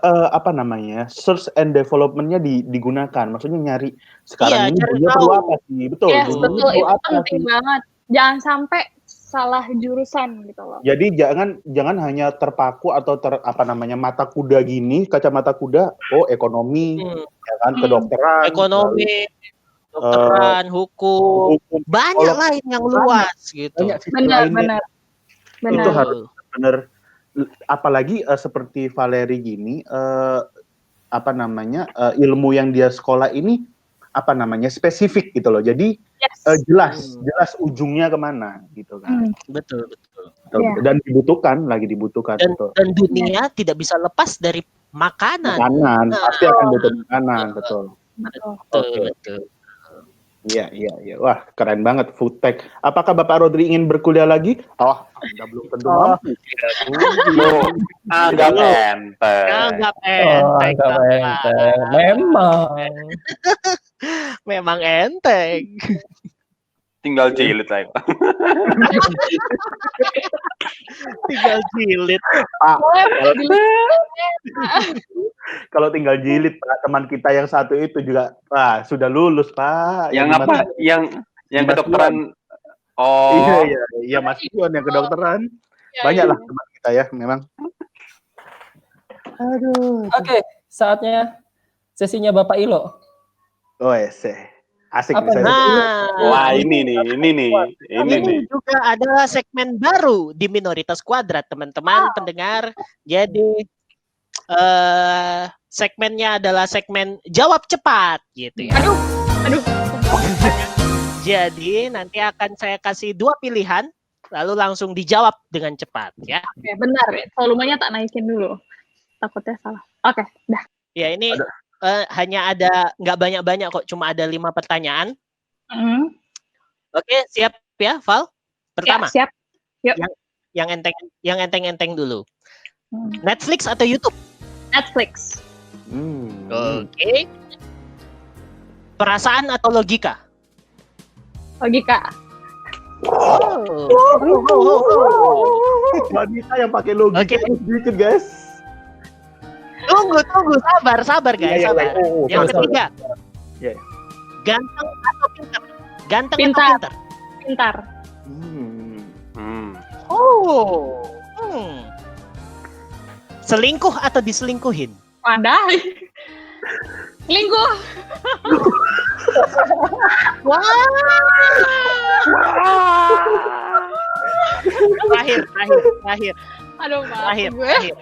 search and development-nya digunakan. Maksudnya nyari sekarang ini dia perlu apa sih? Betul. Yes, betul, itu penting banget. Jangan sampai salah jurusan gitu loh. Jadi jangan hanya terpaku atau mata kuda gini, kacamata kuda, ekonomi, ya kan, kedokteran, ekonomi, kedokteran, hukum, banyak lain yang luas gitu. Benar. Itu harus benar. Apalagi seperti Valeri gini, ilmu yang dia sekolah ini spesifik gitu loh. Jadi jelas ujungnya kemana gitu kan. Betul. Dan dibutuhkan. Dan dunia tidak bisa lepas dari makanan. Pasti akan butuh makanan, betul. Betul. Iya. Wah, keren banget food tech. Apakah Bapak Rodri ingin berkuliah lagi? Anda belum tentu mampu. Anggap enteng. Memang enteng. Tinggal jilid lah. Tinggal jilid. Pak. Kalau tinggal jilid, Pak, teman kita yang satu itu juga sudah lulus, Pak. Yang apa? Yang kedokteran. Iya, Mas Ion yang kedokteran. Banyaklah teman kita ya, memang. Aduh. Oke, saatnya sesinya Bapak Ilo. Asik. Wah, ini nih. Ini juga adalah segmen baru di Minoritas Kuadrat, teman-teman pendengar. Jadi segmennya adalah segmen jawab cepat gitu ya. Aduh. Jadi nanti akan saya kasih 2 pilihan, lalu langsung dijawab dengan cepat ya. Oke, benar. Volumenya tak naikin dulu. Takutnya salah. Oke, dah. Ya ini hanya ada, nggak banyak-banyak kok, cuma ada 5 pertanyaan. Oke, siap ya, Val? Pertama. Ya, siap. Yuk. Yang enteng-enteng dulu. Netflix atau YouTube? Netflix. Oke. Perasaan atau logika? Logika. Wanita yang pakai logika sedikit, guys. Tunggu, sabar guys, sabar. Yang ketiga, Yeah. ganteng atau pintar? Ganteng Pintar. atau pintar? Pintar. Oh. Selingkuh atau diselingkuhin? Wadah. Lingkuh. Wah. Terakhir. Aduh, maaf Terakhir. gue.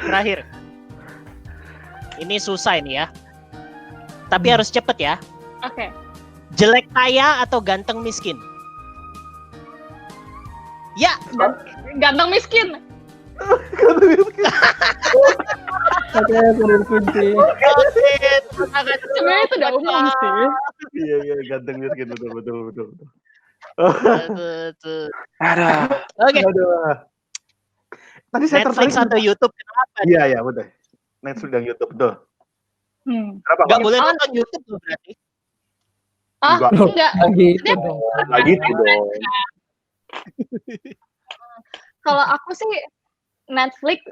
Terakhir. Ini susah ini ya. Tapi harus cepet ya. Oke. Jelek kaya atau ganteng miskin? Ya. Ganteng miskin. Oke, sudah kunci. Sebenarnya itu udah umum sih. Iya, ganteng miskin, betul. Ada. Oke. Aduh. Tadi saya Netflix tertarik. atau YouTube kenapa? Iya, betul. Netflix dan YouTube, betul. Kenapa, Gak Pak? boleh nonton YouTube tuh berarti. Enggak. Lagi itu dong. Lagi itu dong. Kalau aku sih Netflix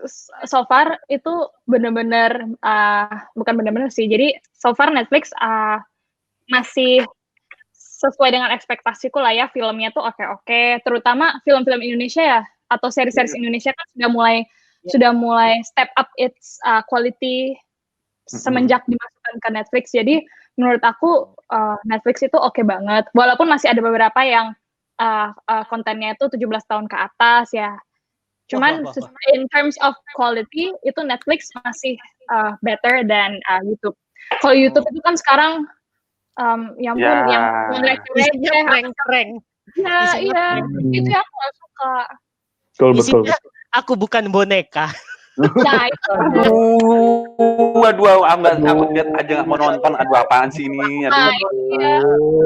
so far itu benar-benar bukan benar-benar sih. Jadi so far Netflix masih sesuai dengan ekspektasiku lah ya, filmnya tuh oke. Terutama film-film Indonesia ya, atau seri-seri Indonesia kan sudah mulai step up its quality semenjak dimasukkan ke Netflix. Jadi menurut aku Netflix itu oke banget. Walaupun masih ada beberapa yang kontennya itu 17 tahun ke atas ya. Cuman in terms of quality itu Netflix masih better than YouTube. Kalau YouTube itu kan sekarang yang prank. Iya. Itu yang aku gak suka. Betul. Aku bukan boneka. Nah, Aduh, aku lihat aja nggak mau nonton. Aduh, apaan sih ini?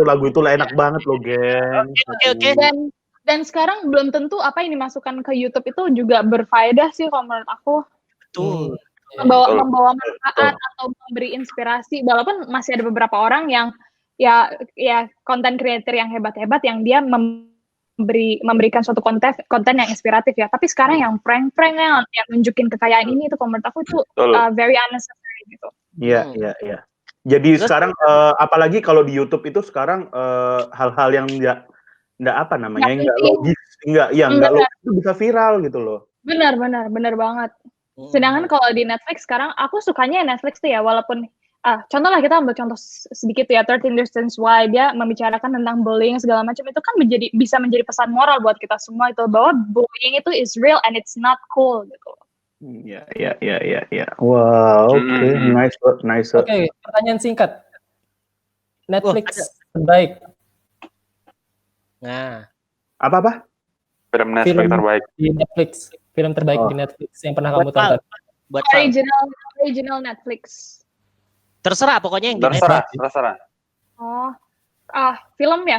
Lagu itu lah enak banget loh, geng. Oke. Dan sekarang belum tentu apa yang dimasukkan ke YouTube itu juga berfaedah sih kalau menurut aku. Betul. Membawa manfaat atau memberi inspirasi. Walaupun masih ada beberapa orang yang ya konten creator yang hebat-hebat yang dia memberikan suatu konten yang inspiratif ya. Tapi sekarang yang prank yang nunjukin kekayaan ini itu kalau menurut aku itu very unnecessary gitu. Iya. Jadi sekarang apalagi kalau di YouTube itu sekarang hal-hal yang enggak apa namanya, enggak logis, enggak logis itu bisa viral gitu loh. Benar banget. Sedangkan kalau di Netflix sekarang aku sukanya Netflix tuh ya, walaupun contoh lah, kita ambil contoh sedikit ya, 13 Reasons Why, dia membicarakan tentang bullying segala macam, itu kan bisa menjadi pesan moral buat kita semua itu, bahwa bullying itu is real and it's not cool gitu. Iya. Wow, oke, nice. Oke, pertanyaan singkat. Netflix terbaik. Nah, apa? Film Netflix terbaik. Di Netflix, film terbaik di Netflix yang pernah kamu tonton. Buat Original Netflix. Terserah pokoknya yang di Terserah.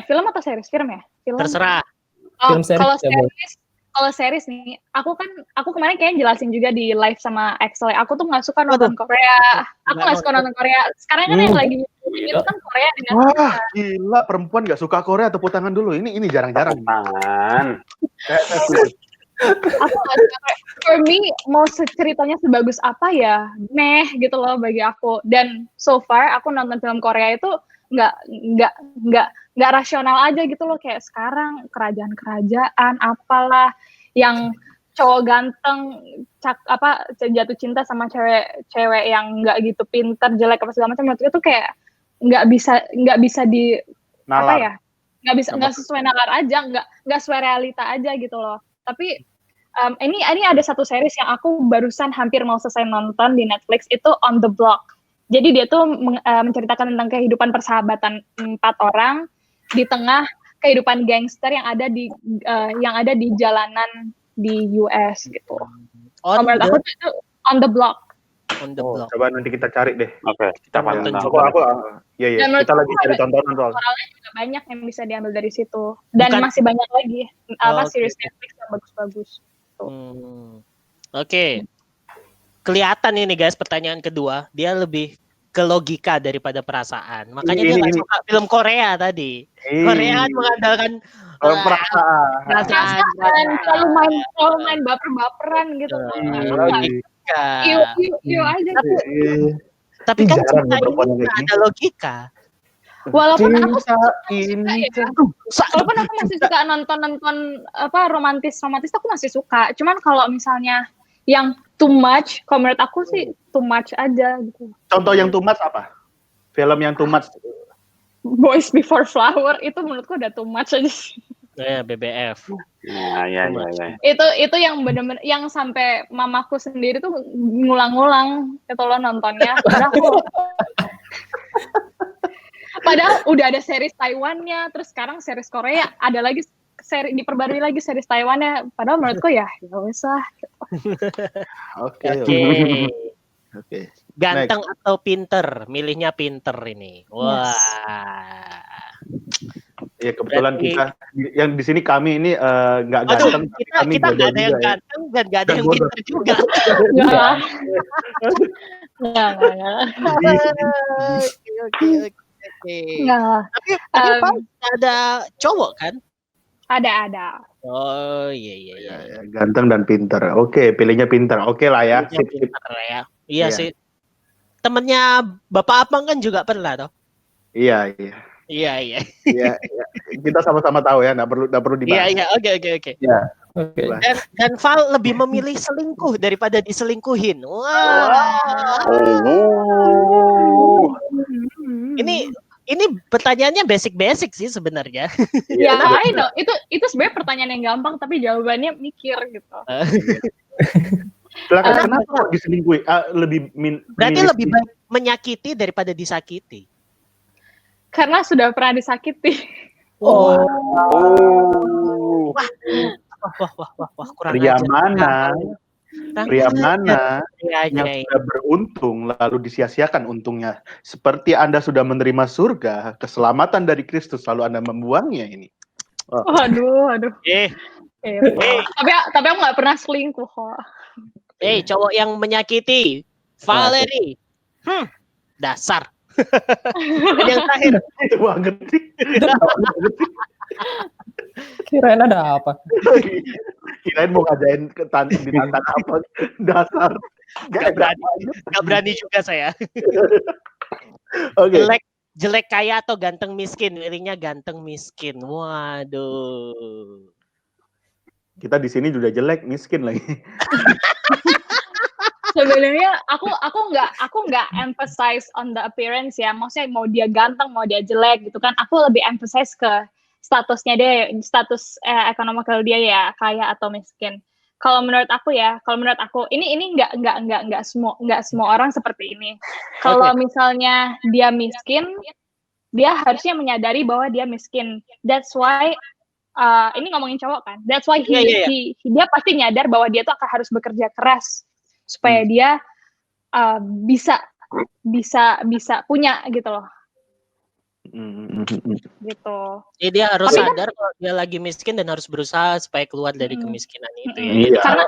Film atau series? Film ya? Film. Terserah. Film series. Kalau series nih, aku kemarin kayaknya jelasin juga di live sama Axel. Aku tuh nggak suka nonton Korea. Aku nggak suka nonton Korea. Sekarang kan yang lagi itu kan Korea dengan. Wah, gila, perempuan nggak suka Korea, tepuk tangan dulu. Ini jarang-jarang. Tangan. Aku nggak suka Korea. For me, mau ceritanya sebagus apa ya, gitu loh bagi aku. Dan so far aku nonton film Korea itu nggak rasional aja gitu loh, kayak sekarang kerajaan apalah yang cowok ganteng jatuh cinta sama cewek yang nggak gitu pintar, jelek apa segala macam, menurut itu kayak nggak bisa di nalar. Apa ya, nggak sesuai nalar aja, nggak sesuai realita aja gitu loh. Tapi ini ada satu series yang aku barusan hampir mau selesai nonton di Netflix, itu On the Block. Jadi dia tuh menceritakan tentang kehidupan persahabatan 4 orang di tengah kehidupan gangster yang ada di jalanan di US gitu. Menurut aku itu On the Block. Coba nanti kita cari deh. Oke, kita pantau. Iya. Kita lagi cari tontonan soal. Moralnya juga banyak yang bisa diambil dari situ. Dan masih banyak lagi series Netflix yang bagus-bagus. Oke. Kelihatan ini guys, pertanyaan kedua, dia lebih ke logika daripada perasaan. Makanya dia nggak suka film Korea tadi. Korea kan mengandalkan perasaan, selalu main baper-baperan gitu. Iya aja. Tapi kan cerita ini nggak ada logika. Walaupun aku Cinta suka ini. ya. Walaupun aku masih suka nonton romantis aku masih suka. Cuman kalau misalnya yang too much, kalau menurut aku sih too much aja gitu. Contoh yang too much apa? Film yang too much. Boys Before Flower itu menurutku udah too much aja sih. Ya, BBF. Ya. Itu yang bener-bener yang sampai mamaku sendiri tuh ngulang-ngulang itu loh nontonnya. Padahal udah ada series Taiwannya, terus sekarang series Korea ada lagi diperbarui lagi series Taiwannya. Padahal menurutku ya wes lah. Oke. Ganteng atau pinter? Milihnya pinter ini. Wah. Ya kebetulan Berarti, kita yang di sini kami ini nggak ganteng, kita nggak ada yang ganteng dan nggak ada yang pinter juga. Oke. Tapi ada cowok kan? Ada. Oh iya. Ganteng dan pinter. Oke, pilihnya pinter. Oke lah ya. Sip. Ya. Iya sih. Temennya Bapak Apang kan juga pernah toh? Iya. Iya. Kita sama-sama tahu ya, nggak perlu dibahas. Iya. Oke. Iya. Oke. Dan Val lebih memilih selingkuh daripada diselingkuhin. Wah. Ini pertanyaannya basic sih sebenarnya. Ya, I know. Itu sebenarnya pertanyaan yang gampang tapi jawabannya mikir gitu. Kenapa kok diselingkuhi? Berarti lebih baik menyakiti daripada disakiti. Karena sudah pernah disakiti. Wah, kurang Pria ajar. mana yang sudah beruntung lalu disia-siakan untungnya? Seperti Anda sudah menerima surga, keselamatan dari Kristus lalu Anda membuangnya ini. Aduh. Tapi aku nggak pernah selingkuh kok. Cowok yang menyakiti Valeri. Dasar. Yang terakhir. Itu banget sih. Kirain ada apa? Kirain mau ngajain ditantang apa? Dasar. Gak berani juga saya. Oke. Jelek kaya atau ganteng miskin? Pilihnya ganteng miskin. Waduh. Kita di sini juga jelek, miskin lagi. Sebenarnya aku nggak emphasize on the appearance ya. Maksudnya mau dia ganteng, mau dia jelek gitu kan. Aku lebih emphasize ke statusnya dia, status ekonomikal dia ya, kaya atau miskin. Kalau menurut aku ini nggak semua orang seperti ini. Kalau misalnya dia miskin, dia harusnya menyadari bahwa dia miskin. That's why ini ngomongin cowok kan. That's why dia pasti nyadar bahwa dia tuh akan harus bekerja keras supaya dia bisa punya gitu loh. Gitu. Jadi dia harus sadar kalau dia lagi miskin dan harus berusaha supaya keluar dari kemiskinan itu ya. Karena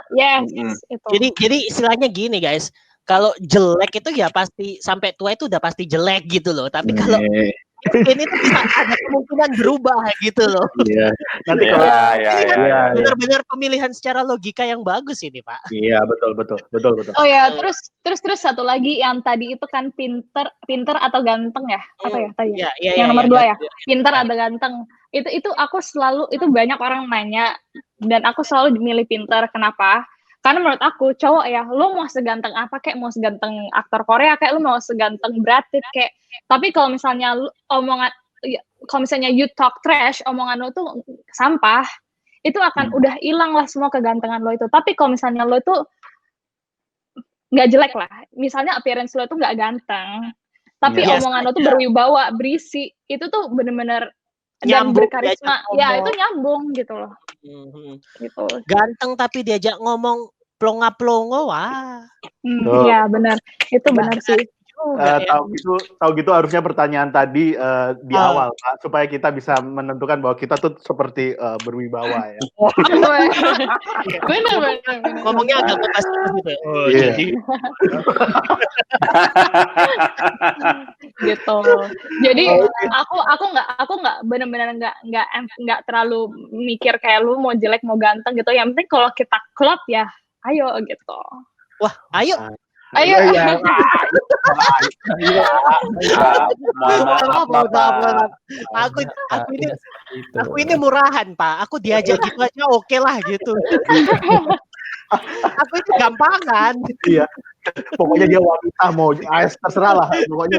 itu. Jadi istilahnya gini guys, kalau jelek itu ya pasti sampai tua itu udah pasti jelek gitu loh. Tapi kalau ini tuh bisa ada kemungkinan berubah gitu loh. Iya. Nanti benar-benar pemilihan secara logika yang bagus ini, Pak. Iya, betul. Oh ya, terus satu lagi yang tadi itu kan pinter atau ganteng ya? Apa ya tadi? Yang nomor 2 ya. Pinter atau ganteng. Itu aku selalu, itu banyak orang nanya dan aku selalu milih pinter. Kenapa? Karena menurut aku cowok ya, lo mau seganteng apa kayak, mau seganteng aktor Korea kayak, lo mau seganteng Brad Pitt kayak, tapi kalau misalnya you talk trash, omongan lo tuh sampah, itu akan udah hilang lah semua kegantengan lo itu. Tapi kalau misalnya lo itu nggak jelek lah, misalnya appearance lo tuh nggak ganteng, tapi omongan lo tuh berwibawa, berisi, itu tuh bener-bener dan berkarisma, ya itu nyambung gitu loh. Gitu. Ganteng tapi diajak ngomong plonga-plongo, wah. Iya benar, itu benar sih. Tahu gitu harusnya pertanyaan tadi di awal, Pak, supaya kita bisa menentukan bahwa kita tuh seperti berwibawa ya. Benar. Ngomongnya agak lepas gitu. Jadi gitu. Jadi aku nggak benar-benar nggak terlalu mikir kayak lu mau jelek mau ganteng gitu. Yang penting kalau kita klop ya, ayo gitu. Wah, ayo. Ayo. Aku ini murahan, Pak. Aku diajak gitu aja oke lah gitu. Aku itu gampangan. Iya. Pokoknya dia wanita mau terserah lah. Pokoknya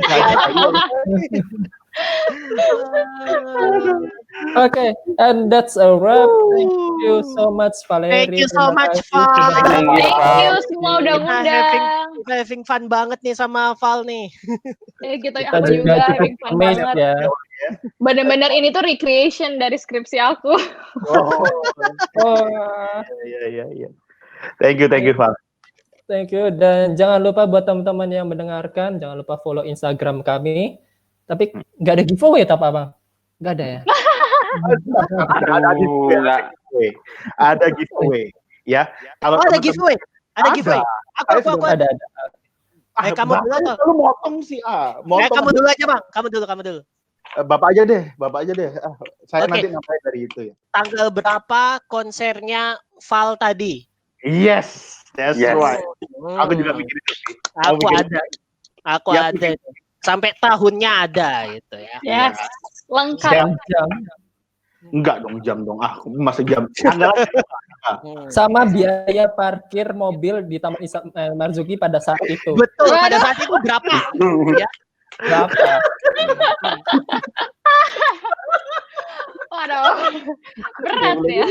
Okay, and that's a wrap. Thank you so much, Valerie. Thank you so much, Val. Thank you semua udah ngundang. Having fun banget nih sama Val nih. Aku juga having fun banget. Ya. Bener-bener ini tuh recreation dari skripsi aku. Iya. Thank you, Val. Thank you, dan jangan lupa buat teman-teman yang mendengarkan, jangan lupa follow Instagram kami. Tapi nggak ada giveaway apa Bang? Nggak ada ya? Ada giveaway. Ya. Kalau ada giveaway. Ada giveaway. Aku. Ada. Kamu dulu aja. Lu motong sih, kamu dulu aja, Bang. Kamu dulu. Bapak aja deh. Saya nanti ngapain dari itu ya. Tanggal berapa konsernya Val tadi? Yes, that's right. Aku juga mikir itu sih. Aku ada. Sampai tahunnya ada gitu ya. Yes, lengkap. Jam. Enggak dong, jam dong. Aku masih jam. Sama biaya parkir mobil di Taman Marzuki pada saat itu. Betul, pada saat itu berapa? Ya. Berapa? Waduh, berat ya.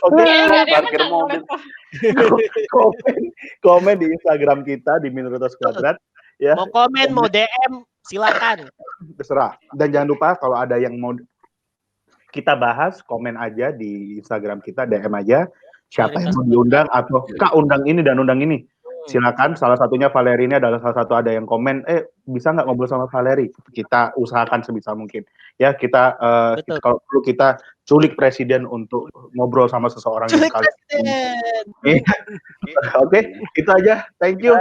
Oke, parkir mobil. Komen di Instagram kita di Minoritas Kuadrat. Ya. Mau komen, mau DM, silakan. Terserah. Dan jangan lupa kalau ada yang mau kita bahas, komen aja di Instagram kita, DM aja. Siapa yang mau diundang atau Kak undang ini dan undang ini. Silakan. Salah satunya Valerie ini adalah salah satu ada yang komen. Bisa nggak ngobrol sama Valerie? Kita usahakan sebisa mungkin. Ya kita kalau perlu kita culik presiden untuk ngobrol sama seseorang yang kali. Oke, itu aja. Thank you.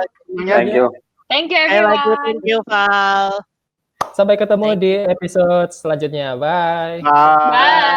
Thank you everyone. Thank you, Val. Sampai ketemu di episode selanjutnya. Bye. Bye.